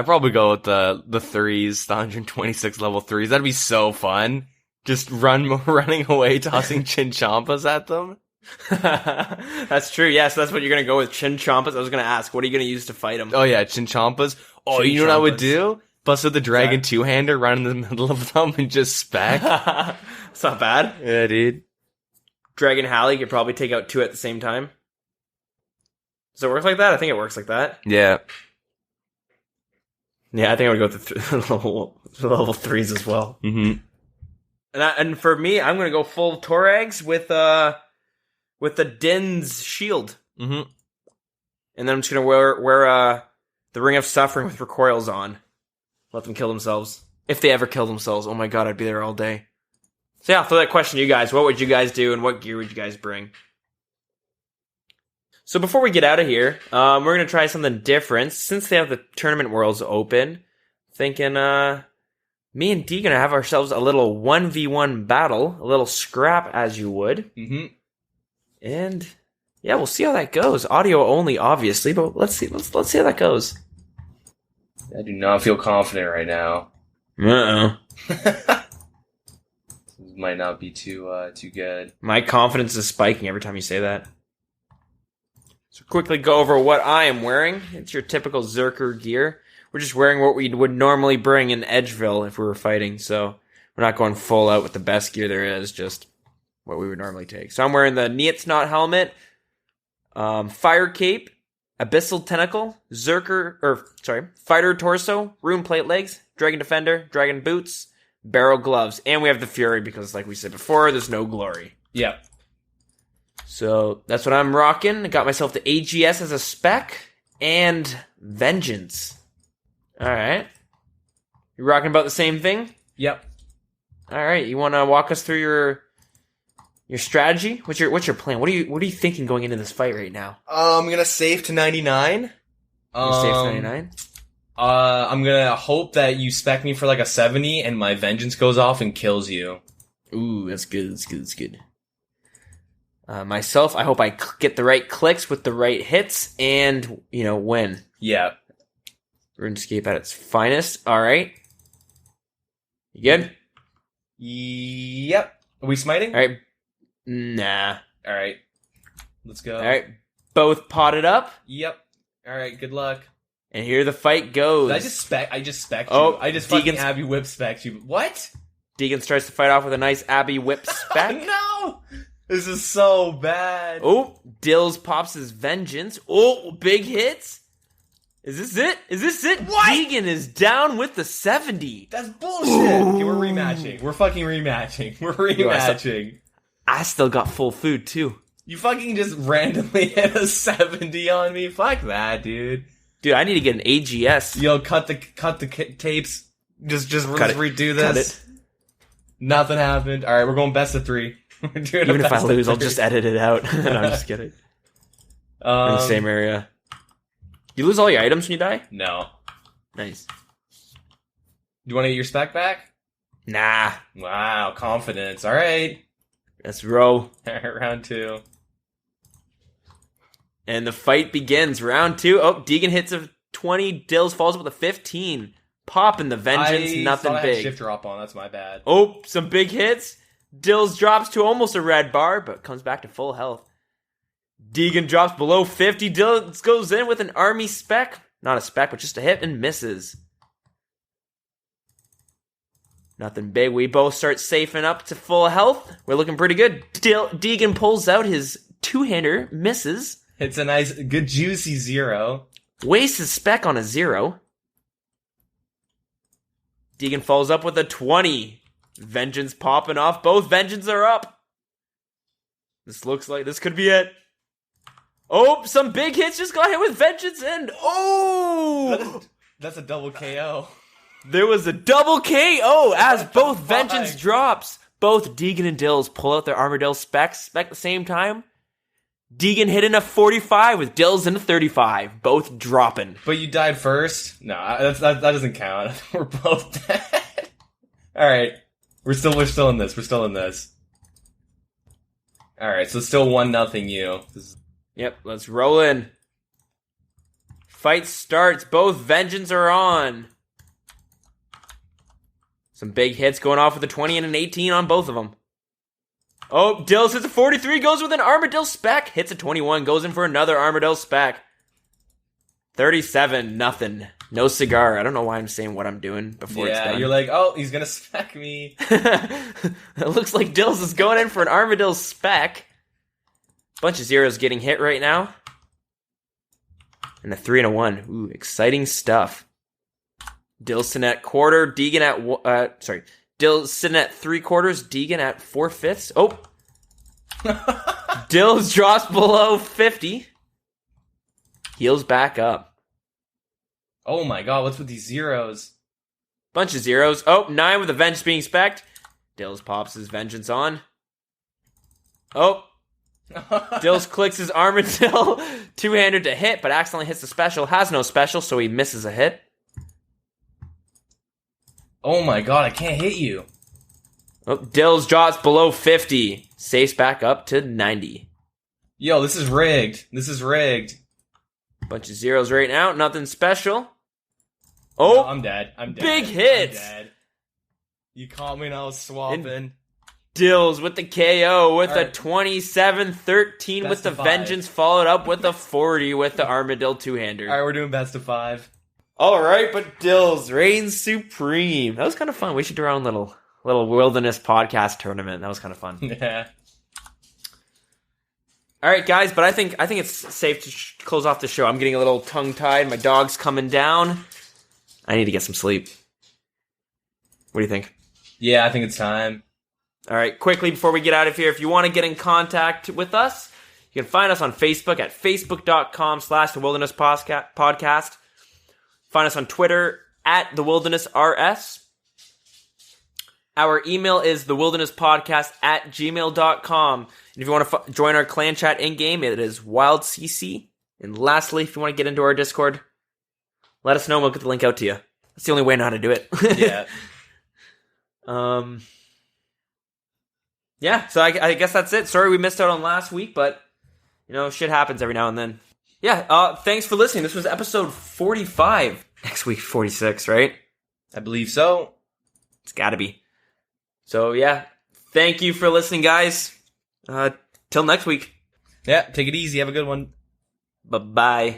probably go with the 3s, the 126 level 3s. That'd be so fun. Just running away, tossing chinchampas at them. That's true. Yeah, so that's what you're gonna go with, chinchampas. I was gonna ask, what are you gonna use to fight them? Oh yeah, chinchampas. Oh, you know what I would do? Busted the dragon two-hander right in the middle of them and just spec. It's not bad. Yeah, dude. Dragon Halley could probably take out 2 at the same time. Does it work like that? I think it works like that. Yeah. Yeah, I think I would go with the level 3s as well. Mm-hmm. And for me, I'm going to go full Torags with the Din's shield. Mm-hmm. And then I'm just going to wear the Ring of Suffering with recoils on. Let them kill themselves. If they ever kill themselves. Oh my god, I'd be there all day. So yeah, I'll throw that question to you guys. What would you guys do and what gear would you guys bring? So before we get out of here, we're going to try something different. Since they have the tournament worlds open, thinking me and D going to have ourselves a little 1v1 battle, a little scrap as you would. Mm-hmm. And yeah, we'll see how that goes. Audio only, obviously, but let's see how that goes. I do not feel confident right now. Uh-oh. This might not be too good. My confidence is spiking every time you say that. So quickly go over what I am wearing. It's your typical Zerker gear. We're just wearing what we would normally bring in Edgeville if we were fighting, so we're not going full out with the best gear there is, just what we would normally take. So I'm wearing the Nietzsche helmet, Fire Cape, Abyssal Tentacle, Fighter Torso, Rune Plate Legs, Dragon Defender, Dragon Boots, Barrel Gloves, and we have the Fury because, like we said before, there's no glory. Yep. So that's what I'm rocking. I got myself the AGS as a spec and Vengeance. All right. You rocking about the same thing? Yep. All right. You want to walk us through your strategy? What's your plan? What are you thinking going into this fight right now? I'm gonna save to 99. You save to 99? I'm gonna hope that you spec me for like a 70 and my vengeance goes off and kills you. Ooh, that's good. That's good. Myself, I hope I get the right clicks with the right hits and, win. Yeah. RuneScape at its finest. All right. You good? Yep. Are we smiting? All right. Nah. All right. Let's go. All right. Both potted up. Yep. All right. Good luck. And here the fight goes. I just spec you. Oh, I just fucking Abby Whip spec you. What? Deegan starts to fight off with a nice Abby Whip spec. No! This is so bad. Oh, Dills pops his Vengeance. Oh, big hits. Is this it? What? Deegan is down with the 70. That's bullshit. Okay, we're rematching. We're fucking rematching. We're rematching. I still got full food, too. You fucking just randomly hit a 70 on me? Fuck that, dude. Dude, I need to get an AGS. Yo, cut the tapes. Just redo this. Cut it. Nothing happened. All right, we're going best of 3. We're doing Even if I lose, I'll just edit it out. No, I'm just kidding. We're in the same area. You lose all your items when you die? No. Nice. Do you want to get your spec back? Nah. Wow, confidence. All right. Let's roll. Round 2. And the fight begins. Round 2. Oh, Deegan hits a 20. Dills falls with a 15. Popping the Vengeance. Nothing I big. had shift drop on. That's my bad. Oh, some big hits. Dills drops to almost a red bar, but comes back to full health. Deegan drops below 50. Dills goes in with an army spec. Not a spec, but just a hit and misses. Nothing big. We both start safing up to full health. We're looking pretty good. Deegan pulls out his two-hander, misses. It's a nice, good, juicy 0. Wastes his spec on a 0. Deegan follows up with a 20. Vengeance popping off. Both Vengeance are up. This looks like this could be it. Oh, some big hits just got hit with Vengeance and oh! That's a double KO. There was a double KO as both Vengeance drops. Both Deegan and Dills pull out their Armadillo specs at the same time. Deegan hitting a 45 with Dills in a 35. Both dropping. But you died first? No, that doesn't count. We're both dead. Alright. We're still in this. Alright, so still 1-0 you. Yep, let's roll in. Fight starts. Both Vengeance are on. Some big hits going off with a 20 and an 18 on both of them. Oh, Dills hits a 43, goes with an Armadillo spec. Hits a 21, goes in for another Armadillo spec. 37, nothing. No cigar. I don't know why I'm saying what I'm doing before it's done. You're like, oh, he's gonna spec me. It looks like Dills is going in for an Armadillo spec. Bunch of zeros getting hit right now. And a 3 and a 1. Ooh, exciting stuff. Dills sitting at quarter, Deegan at Dills sitting at 3/4, Deegan at 4/5. Oh. Dills drops below 50. Heals back up. Oh my god, what's with these zeros? Bunch of zeros. Oh, 9 with a Vengeance being spec'd. Dills pops his Vengeance on. Oh. Dills clicks his Armadillo. Two-handed to hit, but accidentally hits the special. Has no special, so he misses a hit. Oh my god, I can't hit you. Oh, Dills drops below 50. Safes back up to 90. Yo, this is rigged. This is rigged. Bunch of zeros right now. Nothing special. Oh, No, I'm dead. I'm dead. Big hits. I'm dead. You caught me and I was swapping. Dills with the KO with All a right. 27-13 with Best the of 5. Vengeance, followed up with a 40 with the Armadillo two-hander. Alright, we're doing best of 5. All right, but Dills reigns supreme. That was kind of fun. We should do our own little wilderness podcast tournament. That was kind of fun. Yeah. All right, guys, but I think it's safe to close off the show. I'm getting a little tongue-tied. My dog's coming down. I need to get some sleep. What do you think? Yeah, I think it's time. All right, quickly before we get out of here, if you want to get in contact with us, you can find us on Facebook at facebook.com/The Wilderness Podcast. Find us on Twitter at The Wilderness RS. Our email is thewildernesspodcast@gmail.com. And if you want to join our clan chat in-game, it is WildCC. And lastly, if you want to get into our Discord, let us know and we'll get the link out to you. That's the only way I know how to do it. Yeah. Yeah, so I guess that's it. Sorry we missed out on last week, but, shit happens every now and then. Yeah, thanks for listening. This was episode 45. Next week, 46, right? I believe so. It's gotta be. So, yeah, thank you for listening, guys. Till next week. Yeah, take it easy. Have a good one. Bye-bye.